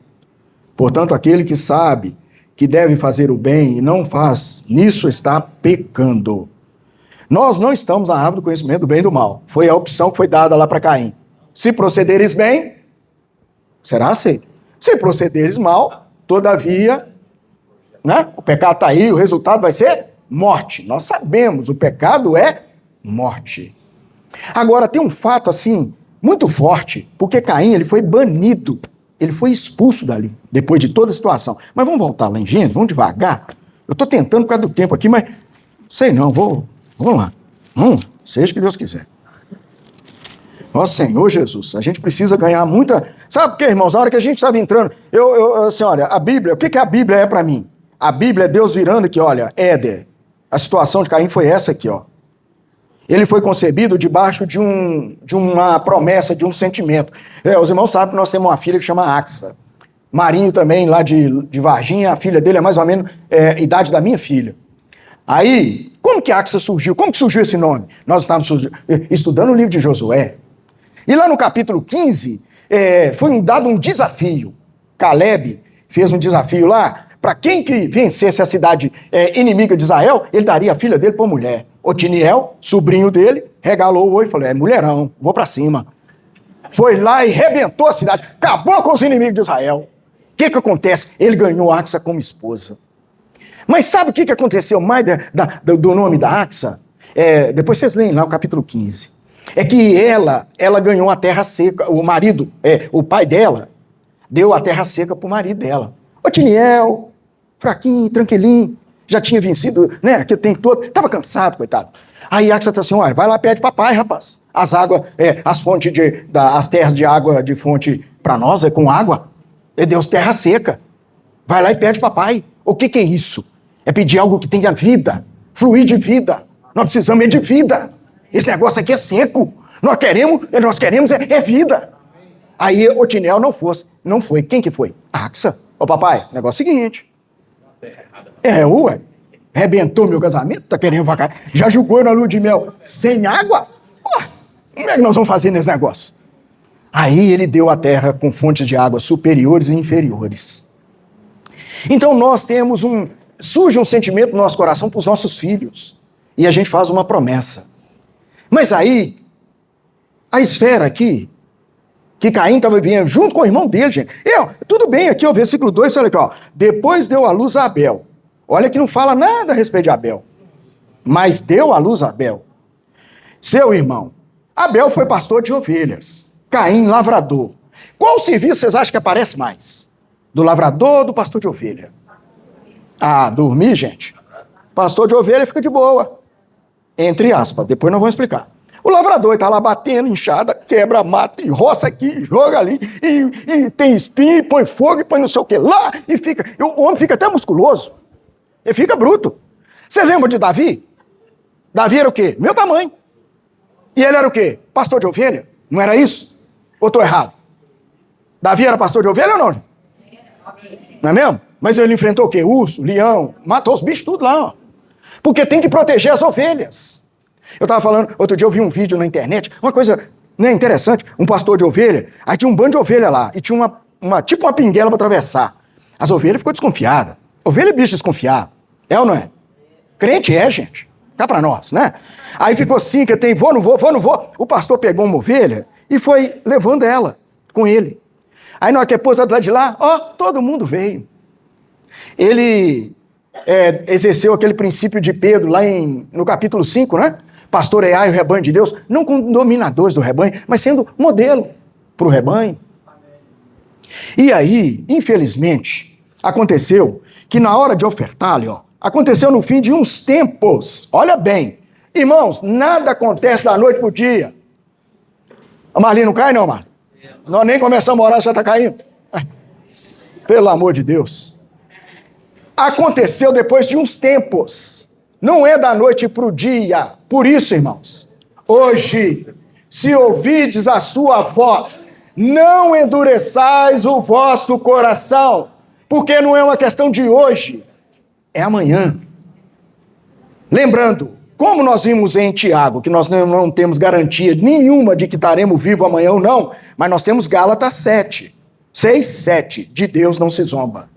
Portanto, aquele que sabe que deve fazer o bem e não faz, nisso está pecando. Nós não estamos na árvore do conhecimento do bem e do mal. Foi a opção que foi dada lá para Caim. Se procederes bem, será aceito. Se procederes mal, todavia, né, o pecado está aí, o resultado vai ser morte. Nós sabemos, o pecado é morte. Agora, tem um fato assim, muito forte, porque Caim ele foi banido, ele foi expulso dali, depois de toda a situação. Mas vamos voltar lá em Gênesis, vamos devagar. Eu estou tentando por causa do tempo aqui, mas sei não, vamos lá. Seja o que Deus quiser. Ó Senhor Jesus, a gente precisa ganhar muita... Sabe por quê, irmãos? Na hora que a gente estava entrando, assim, olha, a Bíblia, o que a Bíblia é para mim? A Bíblia é Deus virando aqui, olha, Éder. A situação de Caim foi essa aqui, ó. Ele foi concebido debaixo de uma promessa, de um sentimento. Os irmãos sabem que nós temos uma filha que chama Axa. Marinho também, lá de Varginha, a filha dele é mais ou menos a idade da minha filha. Aí, como que Axa surgiu? Como que surgiu esse nome? Nós estávamos estudando o livro de Josué. E lá no capítulo 15, foi dado um desafio. Caleb fez um desafio lá, para quem que vencesse a cidade inimiga de Israel, ele daria a filha dele para mulher. Otiniel, sobrinho dele, regalou o olho e falou, mulherão, vou para cima. Foi lá e rebentou a cidade, acabou com os inimigos de Israel. O que acontece? Ele ganhou Axa como esposa. Mas sabe o que aconteceu mais do nome da Axa? Depois vocês leem lá o capítulo 15. É que ela ganhou a terra seca, o marido, o pai dela, deu a terra seca para o marido dela. Otiniel, fraquinho, tranquilinho, já tinha vencido, né, que tem todo, estava cansado, coitado. Aí Axa está assim, olha, vai lá, pede papai, rapaz. As águas, as fontes as terras de água de fonte para nós é com água. É Deus terra seca. Vai lá e pede papai. O que é isso? É pedir algo que tenha vida, fluir de vida. Nós precisamos de vida. Esse negócio aqui é seco. Nós queremos vida. Aí Otiniel não foi. Quem que foi? Axa. Ô papai, negócio é o seguinte. Rebentou meu casamento, tá querendo vacar. Já jogou na lua de mel sem água? Como é que nós vamos fazer nesse negócio? Aí ele deu a terra com fontes de água superiores e inferiores. Então nós temos surge um sentimento no nosso coração para os nossos filhos. E a gente faz uma promessa. Mas aí, a esfera aqui, que Caim estava vivendo junto com o irmão dele, gente. Tudo bem, aqui, o versículo 2, olha aqui, ó. Depois deu à luz a Abel. Olha que não fala nada a respeito de Abel. Mas deu à luz a Abel. Seu irmão. Abel foi pastor de ovelhas. Caim, lavrador. Qual serviço vocês acham que aparece mais? Do lavrador ou do pastor de ovelha? Dormir, gente. Pastor de ovelha fica de boa. Entre aspas, depois nós vamos explicar. O lavrador está lá batendo, enxada, quebra, mata, e roça aqui, joga ali, e tem espinho, e põe fogo, e põe não sei o que lá, e fica. O homem fica até musculoso. Ele fica bruto. Você lembra de Davi? Davi era o quê? Meu tamanho. E ele era o quê? Pastor de ovelha? Não era isso? Ou estou errado? Davi era pastor de ovelha ou não? Não é mesmo? Mas ele enfrentou o quê? Urso, leão, matou os bichos tudo lá. Ó. Porque tem que proteger as ovelhas. Eu estava falando, outro dia eu vi um vídeo na internet, uma coisa interessante, um pastor de ovelha, aí tinha um bando de ovelha lá, e tinha tipo uma pinguela para atravessar. As ovelhas ficou desconfiadas. Ovelha é bicho desconfiado. É ou não é? Crente é, gente. Cá para nós, né? Aí ficou assim, que tem, vou, não vou. O pastor pegou uma ovelha e foi levando ela com ele. Aí na hora que pôs ela de lá, ó, todo mundo veio. Ele exerceu aquele princípio de Pedro lá no capítulo 5, né? Pastoreai o rebanho de Deus, não como dominadores do rebanho, mas sendo modelo para o rebanho. E aí, infelizmente, aconteceu que na hora de ofertar-lhe, ó, aconteceu no fim de uns tempos. Olha bem, irmãos, nada acontece da noite para o dia. A Marli não cai, não, Marli? Nós nem começamos a orar, já está caindo. Pelo amor de Deus. Aconteceu depois de uns tempos. Não é da noite para o dia. Por isso, irmãos, hoje, se ouvides a sua voz, não endureçais o vosso coração, porque não é uma questão de hoje, é amanhã. Lembrando, como nós vimos em Tiago, que nós não temos garantia nenhuma de que estaremos vivos amanhã ou não, mas nós temos Gálatas 6, 7, de Deus não se zomba.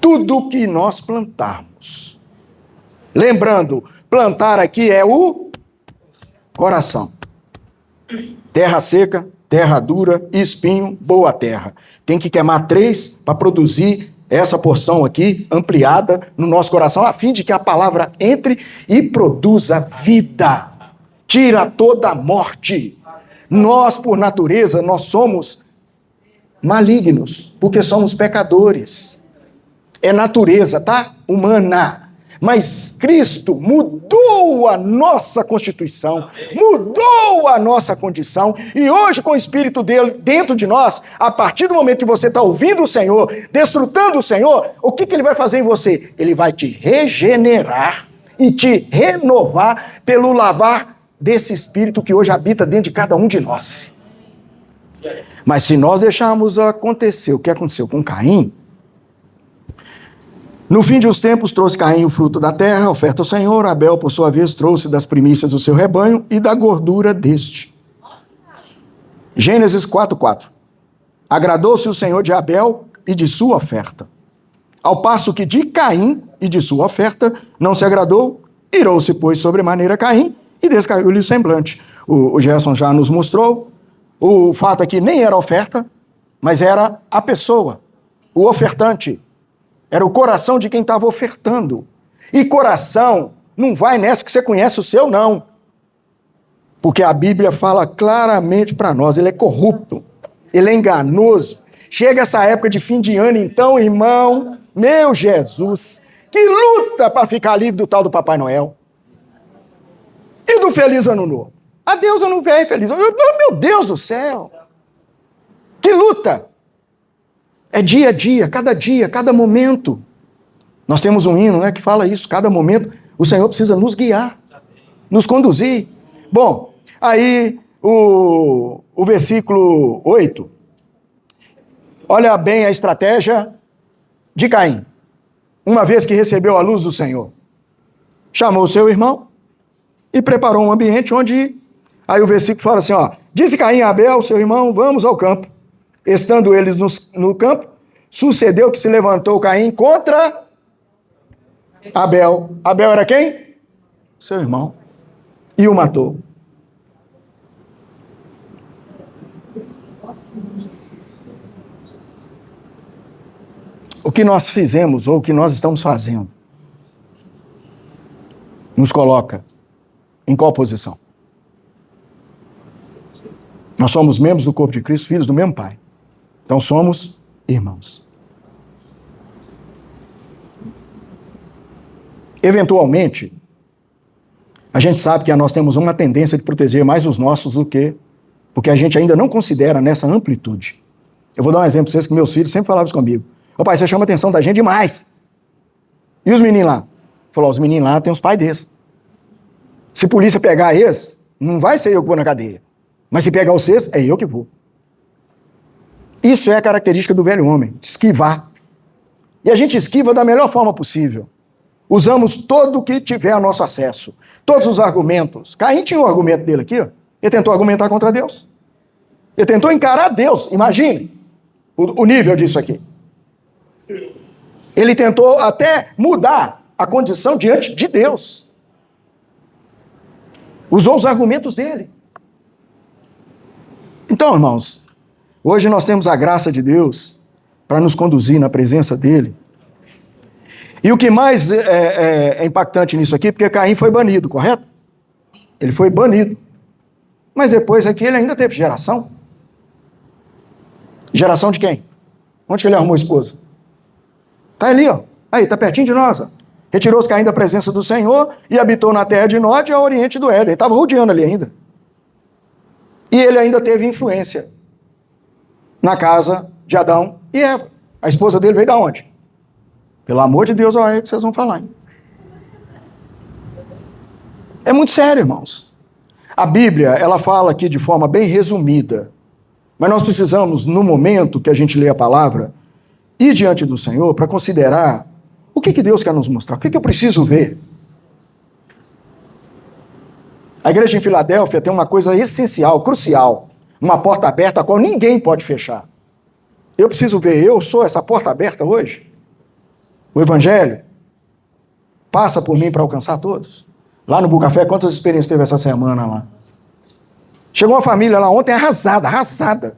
Tudo que nós plantarmos, lembrando, plantar aqui é o coração. Terra seca, terra dura, espinho, boa terra. Tem que queimar 3 para produzir essa porção aqui, ampliada no nosso coração, a fim de que a palavra entre e produza vida. Tira toda a morte. Nós, por natureza, nós somos malignos, porque somos pecadores. É natureza, tá? Humana. Mas Cristo mudou a nossa constituição, mudou a nossa condição, e hoje, com o Espírito dele dentro de nós, a partir do momento que você está ouvindo o Senhor, desfrutando o Senhor, o que ele vai fazer em você? Ele vai te regenerar e te renovar pelo lavar desse Espírito que hoje habita dentro de cada um de nós. Mas se nós deixarmos acontecer o que aconteceu com Caim, no fim de uns tempos trouxe Caim o fruto da terra, oferta ao Senhor. Abel, por sua vez, trouxe das primícias do seu rebanho e da gordura deste. Gênesis 4:4. Agradou-se o Senhor de Abel e de sua oferta. Ao passo que de Caim e de sua oferta não se agradou, irou-se, pois, sobremaneira Caim e descaiu-lhe o semblante. O Gerson já nos mostrou. O fato aqui nem era oferta, mas era a pessoa, o ofertante. Era o coração de quem estava ofertando. E coração não vai nessa que você conhece o seu, não. Porque a Bíblia fala claramente para nós, ele é corrupto, ele é enganoso. Chega essa época de fim de ano, então, irmão, meu Jesus, que luta para ficar livre do tal do Papai Noel. E do Feliz Ano Novo. Adeus, Ano Velho, Feliz Ano Novo. Meu Deus do céu. Que luta. É dia a dia, cada momento. Nós temos um hino, né, que fala isso, cada momento o Senhor precisa nos guiar, nos conduzir. Bom, aí o versículo 8. Olha bem a estratégia de Caim. Uma vez que recebeu a luz do Senhor, chamou o seu irmão e preparou um ambiente onde... Aí o versículo fala assim, ó. Disse Caim a Abel, seu irmão, vamos ao campo. Estando eles no campo, sucedeu que se levantou Caim contra Abel. Abel era quem? Seu irmão. E o matou. O que nós fizemos, ou o que nós estamos fazendo, nos coloca em qual posição? Nós somos membros do corpo de Cristo, filhos do mesmo Pai. Então somos irmãos. Eventualmente, A gente sabe que nós temos uma tendência de proteger mais os nossos do que... Porque a gente ainda não considera nessa amplitude. Eu vou dar um exemplo para vocês que meus filhos sempre falavam isso comigo. Ô pai, você chama a atenção da gente demais. E os meninos lá? Falou, os meninos lá têm uns pais desses. Se a polícia pegar eles, não vai ser eu que vou na cadeia. Mas se pegar vocês, é eu que vou. Isso é a característica do velho homem, esquivar. E a gente esquiva da melhor forma possível. Usamos todo o que tiver a nosso acesso. Todos os argumentos. Caim tinha o argumento dele aqui, ó. Ele tentou argumentar contra Deus. Ele tentou encarar Deus. Imagine o nível disso aqui. Ele tentou até mudar a condição diante de Deus. Usou os argumentos dele. Então, irmãos, hoje nós temos a graça de Deus para nos conduzir na presença dele. E o que mais é impactante nisso aqui, porque Caim foi banido, correto? Ele foi banido. Mas depois aqui ele ainda teve geração. Geração de quem? Onde que ele arrumou esposa? Está ali, ó. Aí, está pertinho de nós, ó. Retirou-se Caim da presença do Senhor e habitou na terra de Nod, ao oriente do Éden. Ele estava rodeando ali ainda. E ele ainda teve influência na casa de Adão e Eva. A esposa dele veio da onde? Pelo amor de Deus, olha aí que vocês vão falar, hein? É muito sério, irmãos. A Bíblia, ela fala aqui de forma bem resumida. Mas nós precisamos, no momento que a gente lê a palavra, ir diante do Senhor para considerar o que Deus quer nos mostrar, o que eu preciso ver. A igreja em Filadélfia tem uma coisa essencial, crucial, uma porta aberta a qual ninguém pode fechar. Eu preciso ver, eu sou essa porta aberta hoje? O Evangelho passa por mim para alcançar todos. Lá no Bucafé, quantas experiências teve essa semana lá? Chegou uma família lá ontem arrasada.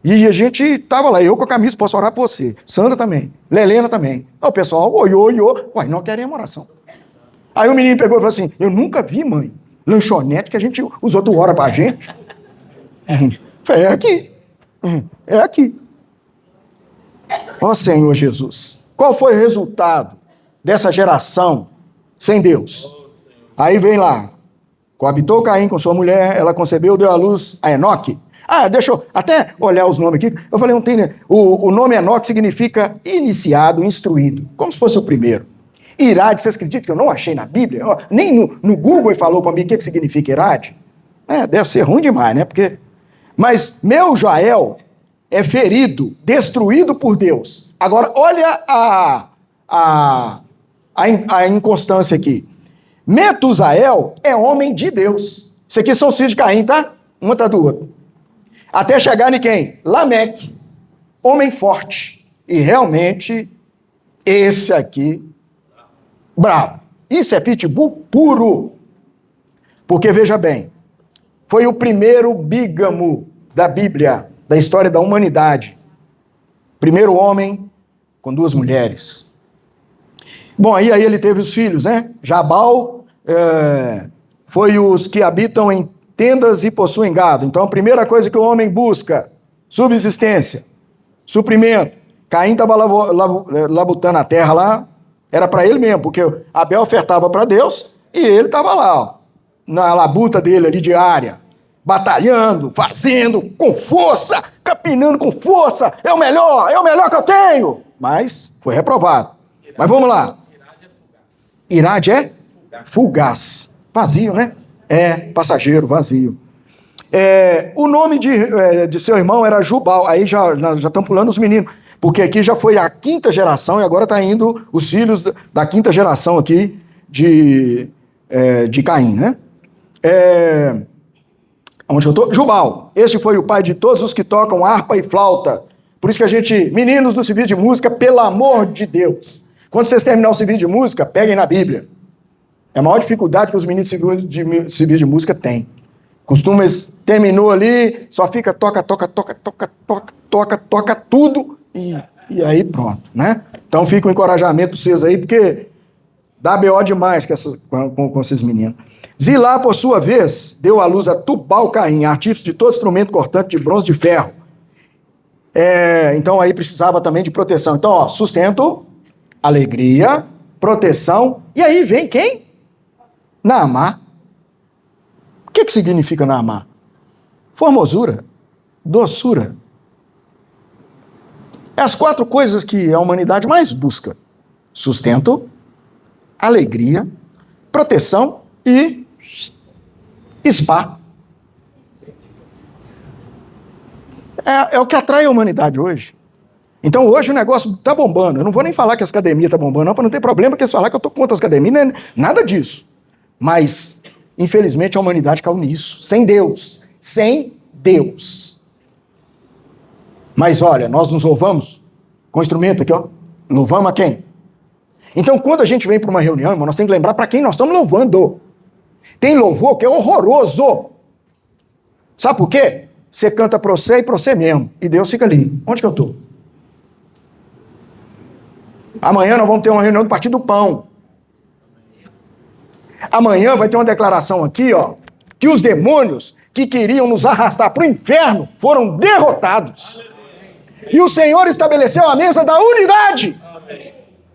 E a gente estava lá, eu com a camisa, posso orar por você. Sandra também, Lelena também. Aí o pessoal, oi. Uai, não queremos oração. Aí o menino pegou e falou assim, eu nunca vi, mãe, lanchonete que os outros oram pra gente. É aqui. É aqui. Ó Senhor Jesus, qual foi o resultado dessa geração sem Deus? Aí vem lá, coabitou Caim com sua mulher, ela concebeu, deu à luz a Enoque. Deixa eu até olhar os nomes aqui. Eu falei, não tem, né? O nome Enoque significa iniciado, instruído, como se fosse o primeiro. Irade, vocês acreditam que eu não achei na Bíblia? Nem no Google ele falou para mim o que significa Irade. Deve ser ruim demais, né? Mas meu Jael é ferido, destruído por Deus. Agora, olha a inconstância aqui. Metusael é homem de Deus. Isso aqui são os filhos de Caim, tá? Um atrás do outro. Até chegar em quem? Lameque, homem forte. E realmente, esse aqui, bravo. Isso é pitbull puro. Porque, veja bem, foi o primeiro bígamo da Bíblia, da história da humanidade. Primeiro homem com duas mulheres. Bom, aí ele teve os filhos, né? Jabal foi os que habitam em tendas e possuem gado. Então, a primeira coisa que o homem busca, subsistência, suprimento. Caim estava labutando a terra lá, era para ele mesmo, porque Abel ofertava para Deus e ele estava lá, ó, na labuta dele ali diária, batalhando, fazendo com força, capinando com força, é o melhor que eu tenho. Mas foi reprovado. Mas vamos lá. Irade é fugaz. Vazio, né? Passageiro, vazio. O nome de seu irmão era Jubal. Aí já estão pulando os meninos. Porque aqui já foi a quinta geração e agora está indo os filhos da quinta geração aqui de Caim, né? Onde eu estou? Jubal. Esse foi o pai de todos os que tocam harpa e flauta. Por isso que meninos do serviço de música, pelo amor de Deus, quando vocês terminarem o serviço de música, peguem na Bíblia. É a maior dificuldade que os meninos de serviço de música têm. Terminou ali, só fica toca tudo e aí pronto, né? Então fica um encorajamento para vocês aí, porque dá BO demais com esses meninos. Zilá, por sua vez, deu à luz a Tubal-Caim, artífice de todo instrumento cortante de bronze de ferro. Então aí precisava também de proteção. Então, ó, sustento, alegria, proteção, e aí vem quem? Naamá. que significa Naamá? Formosura, doçura. É as 4 coisas que a humanidade mais busca: sustento, alegria, proteção e spa. É o que atrai a humanidade hoje. Então hoje o negócio está bombando. Eu não vou nem falar que as academias estão bombando, não, para não ter problema que eles falar que eu estou contra as academias, nada disso. Mas, infelizmente, a humanidade caiu nisso. Sem Deus. Sem Deus. Mas olha, nós nos louvamos com o instrumento aqui, ó. Louvamos a quem? Então, quando a gente vem para uma reunião, irmão, nós temos que lembrar para quem nós estamos louvando. Tem louvor que é horroroso. Sabe por quê? Você canta para você e para você mesmo. E Deus fica ali. Onde que eu estou? Amanhã nós vamos ter uma reunião do Partido do Pão. Amanhã vai ter uma declaração aqui, ó, que os demônios que queriam nos arrastar para o inferno foram derrotados. E o Senhor estabeleceu a mesa da unidade.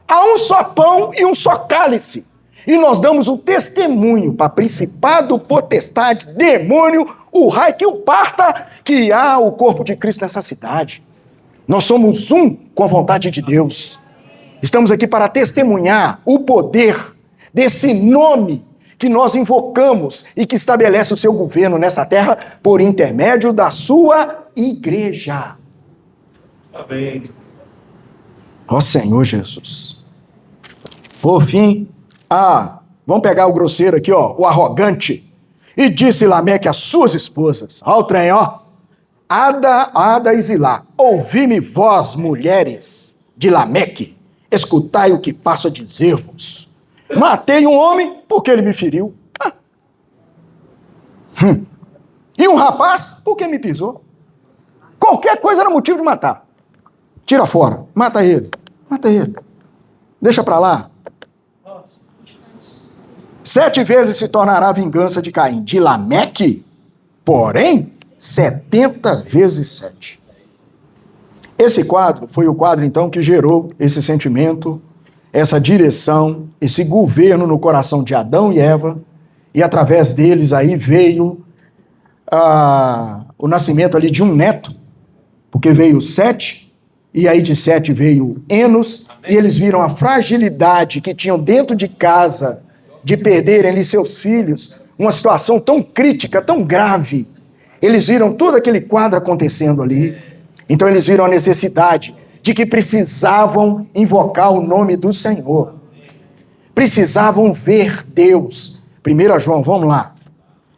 Há um só pão e um só cálice. E nós damos um testemunho para principado, potestade, demônio, o raio que o parta, que há o corpo de Cristo nessa cidade. Nós somos um com a vontade de Deus. Estamos aqui para testemunhar o poder desse nome que nós invocamos e que estabelece o seu governo nessa terra por intermédio da sua igreja. Amém. Ó Senhor Jesus. Por fim, vamos pegar o grosseiro aqui, ó, o arrogante. E disse Lameque às suas esposas, ó o trem, ó, Ada e Zilá, ouvi-me vós, mulheres de Lameque, escutai o que passo a dizer-vos. Matei um homem porque ele me feriu. E um rapaz porque me pisou. Qualquer coisa era motivo de matar. Tira fora, mata ele, deixa pra lá. 7 vezes se tornará a vingança de Caim. De Lameque, porém, 70 vezes 7. Esse quadro foi o quadro, então, que gerou esse sentimento, essa direção, esse governo no coração de Adão e Eva, e através deles aí veio o nascimento ali de um neto, porque veio 7, e aí de 7 veio Enos, e eles viram a fragilidade que tinham dentro de casa, de perderem ali seus filhos, uma situação tão crítica, tão grave. Eles viram todo aquele quadro acontecendo ali. Então eles viram a necessidade de que precisavam invocar o nome do Senhor. Precisavam ver Deus. 1 João, vamos lá.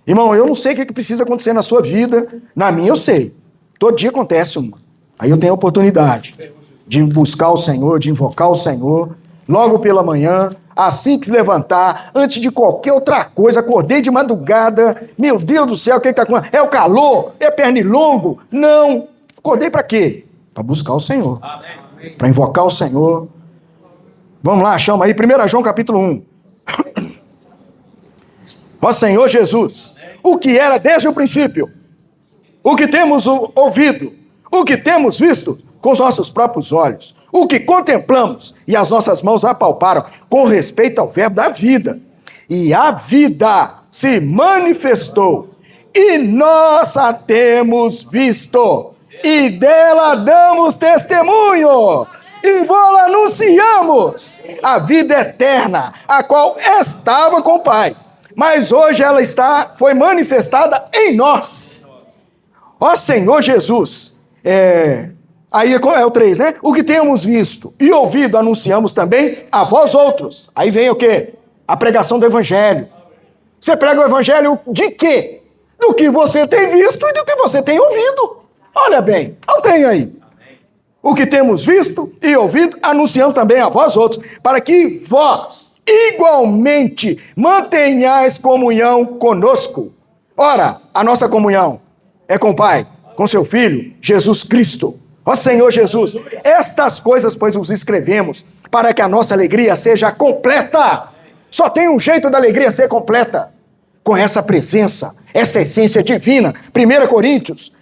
Irmão, eu não sei o que precisa acontecer na sua vida. Na minha eu sei. Todo dia acontece uma. Aí eu tenho a oportunidade de buscar o Senhor, de invocar o Senhor, logo pela manhã, assim que se levantar, antes de qualquer outra coisa, acordei de madrugada, meu Deus do céu, o que está acontecendo? É o calor? É pernilongo? Não. Acordei para quê? Para buscar o Senhor. Para invocar o Senhor. Vamos lá, chama aí, 1 João capítulo 1. Ó Senhor Jesus, o que era desde o princípio, o que temos ouvido, o que temos visto com os nossos próprios olhos, o que contemplamos e as nossas mãos apalparam com respeito ao verbo da vida. E a vida se manifestou e nós a temos visto e dela damos testemunho e vou-la anunciamos a vida eterna, a qual estava com o Pai, mas hoje ela foi manifestada em nós. Ó Senhor Jesus, aí é o 3, né? O que temos visto e ouvido anunciamos também a vós outros. Aí vem o quê? A pregação do evangelho. Você prega o evangelho de quê? Do que você tem visto e do que você tem ouvido. Olha bem, olha o trem aí. O que temos visto e ouvido anunciamos também a vós outros, para que vós igualmente mantenhais comunhão conosco. Ora, a nossa comunhão é com o Pai, com seu Filho, Jesus Cristo. Ó Senhor Jesus, estas coisas, pois, os escrevemos, para que a nossa alegria seja completa. Só tem um jeito da alegria ser completa, com essa presença, essa essência divina. 1 Coríntios,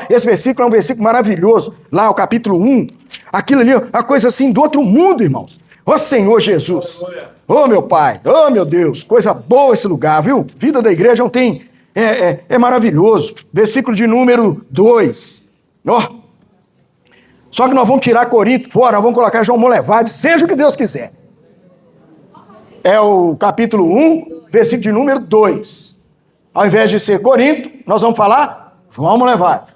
esse versículo é um versículo maravilhoso, lá o capítulo 1, aquilo ali, uma coisa assim do outro mundo, irmãos. Ó Senhor Jesus, ó meu Pai, ó meu Deus, coisa boa esse lugar, viu? Vida da igreja não tem é maravilhoso. Versículo de número 2. Ó. Só que nós vamos tirar Corinto fora, nós vamos colocar João Molevade, seja o que Deus quiser. É o capítulo 1, versículo de número 2. Ao invés de ser Corinto, nós vamos falar João Molevade.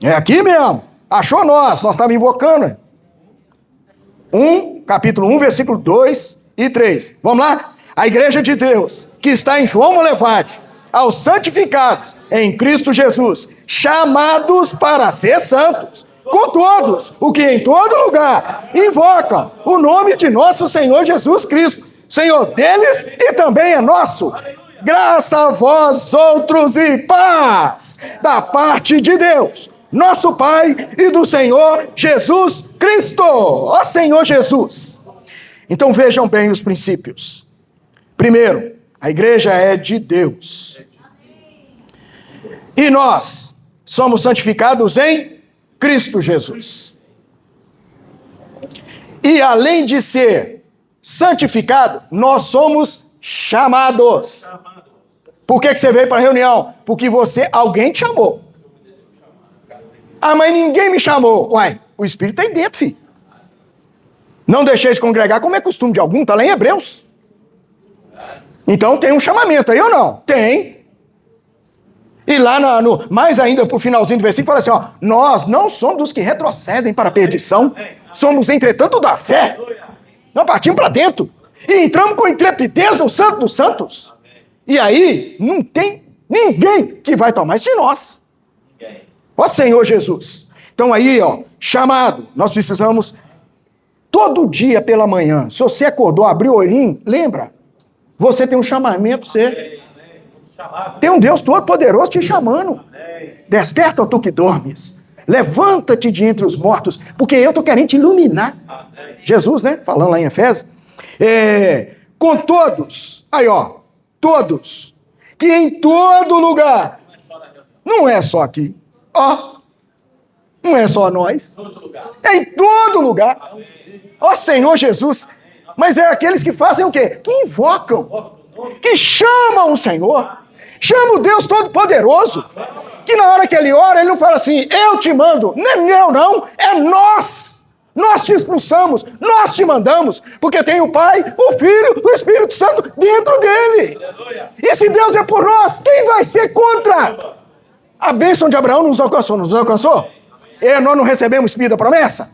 É aqui mesmo. Achou nós estávamos invocando. Capítulo 1, versículo 2 e 3. Vamos lá? A igreja de Deus, que está em João Molevade, aos santificados em Cristo Jesus, chamados para ser santos, com todos, o que em todo lugar invocam o nome de nosso Senhor Jesus Cristo, Senhor deles e também é nosso. Graça a vós outros e paz da parte de Deus, nosso Pai, e do Senhor Jesus Cristo. Ó Senhor Jesus. Então vejam bem os princípios. Primeiro, a igreja é de Deus. E nós somos santificados em Cristo Jesus. E além de ser santificado, nós somos chamados. Por que você veio para a reunião? Porque alguém te chamou. Ah, mas ninguém me chamou. Uai, o Espírito está aí dentro, filho. Não deixei de congregar, como é costume de algum, está lá em Hebreus. Então tem um chamamento aí ou não? Tem. E lá, mais ainda para o finalzinho do versículo, fala assim, ó, nós não somos dos que retrocedem para a perdição, somos, entretanto, da fé. Nós partimos para dentro e entramos com intrepidez no Santo dos Santos. E aí, não tem ninguém que vai tomar isso de nós. Ó Senhor Jesus. Então aí, ó, chamado, nós precisamos, todo dia pela manhã, se você acordou, abriu o olhinho, lembra, você tem um chamamento, você tem um Deus Todo-Poderoso te chamando. Desperta, ó tu que dormes. Levanta-te de entre os mortos, porque eu estou querendo te iluminar. Jesus, né? Falando lá em Efésios. Com todos, aí ó, todos, que em todo lugar, não é só aqui, ó, não é só nós, é em todo lugar, ó Senhor Jesus, mas é aqueles que fazem o quê? Que invocam, que chamam o Senhor, chamam o Deus Todo-Poderoso, que na hora que ele ora, ele não fala assim, eu te mando, não é eu não, é nós te expulsamos, nós te mandamos, porque tem o Pai, o Filho, o Espírito Santo dentro dele. E se Deus é por nós, quem vai ser contra? A bênção de Abraão nos alcançou, não nos alcançou? Nós não recebemos o Espírito da promessa?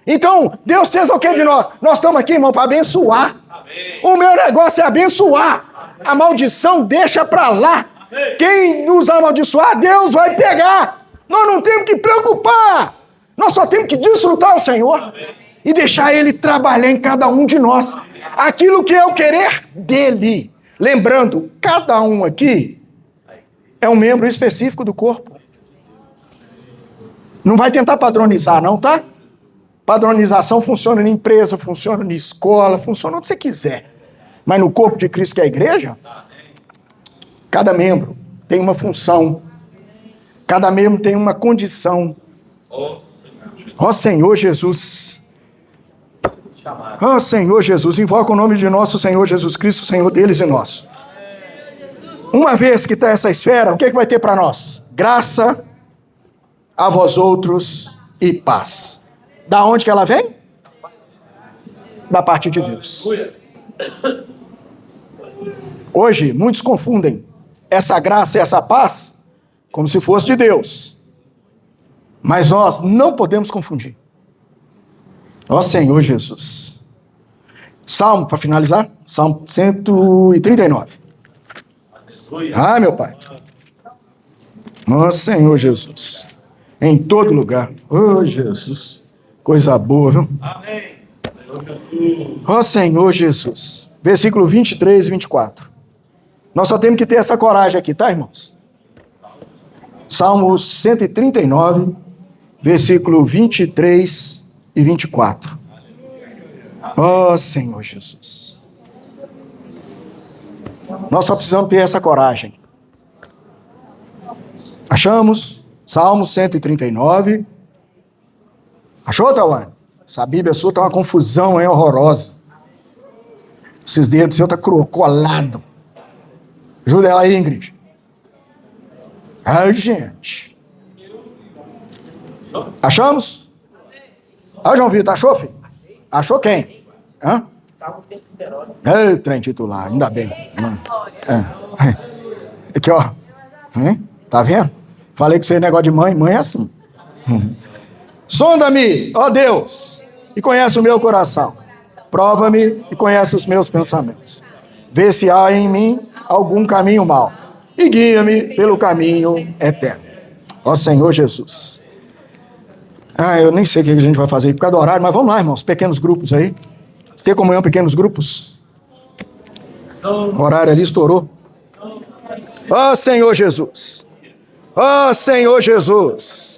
Então, Deus fez o que de nós? Nós estamos aqui, irmão, para abençoar. O meu negócio é abençoar. A maldição deixa para lá. Quem nos amaldiçoar, Deus vai pegar. Nós não temos que preocupar. Nós só temos que desfrutar o Senhor e deixar Ele trabalhar em cada um de nós. Aquilo que é o querer dEle. Lembrando, cada um aqui é um membro específico do corpo. Não vai tentar padronizar, não, tá? Padronização funciona em empresa, funciona em escola, funciona onde você quiser. Mas no corpo de Cristo, que é a igreja, cada membro tem uma função. Cada membro tem uma condição. Ó Senhor Jesus. Ó Senhor Jesus. Invoca o nome de nosso Senhor Jesus Cristo, Senhor deles e nosso. Uma vez que está essa esfera, o que vai ter para nós? Graça a vós outros e paz. Da onde que ela vem? Da parte de Deus. Hoje, muitos confundem essa graça e essa paz como se fosse de Deus. Mas nós não podemos confundir. Ó Senhor Jesus. Salmo, para finalizar, Salmo 139. Ah, meu Pai. Ó Senhor Jesus. Em todo lugar. Ó Jesus. Coisa boa, viu? Amém. Ó Senhor Jesus. Versículo 23 e 24. Nós só temos que ter essa coragem aqui, tá, irmãos? Salmo 139, versículo 23 e 24. Ó Senhor Jesus. Nós só precisamos ter essa coragem. Achamos? Salmo 139. Achou, Tawane? Essa Bíblia sua está uma confusão, hein, horrorosa. Esses dedos seus estão colados. Ajuda ela aí, Ingrid. Ai, gente. Achamos? Ah, João Vitor, achou, filho? Achou quem? Hã? É, trem titular, ainda bem. Aqui, ó. Tá vendo? Falei com você negócio de mãe, mãe é assim. Sonda-me, ó Deus, e conhece o meu coração. Prova-me e conhece os meus pensamentos. Vê se há em mim algum caminho mau e guia-me pelo caminho eterno. Ó Senhor Jesus. Eu nem sei o que a gente vai fazer por causa do horário, mas vamos lá, irmãos, pequenos grupos aí. Ter comunhão, pequenos grupos. O horário ali estourou. Ó Senhor Jesus. Ó Senhor Jesus.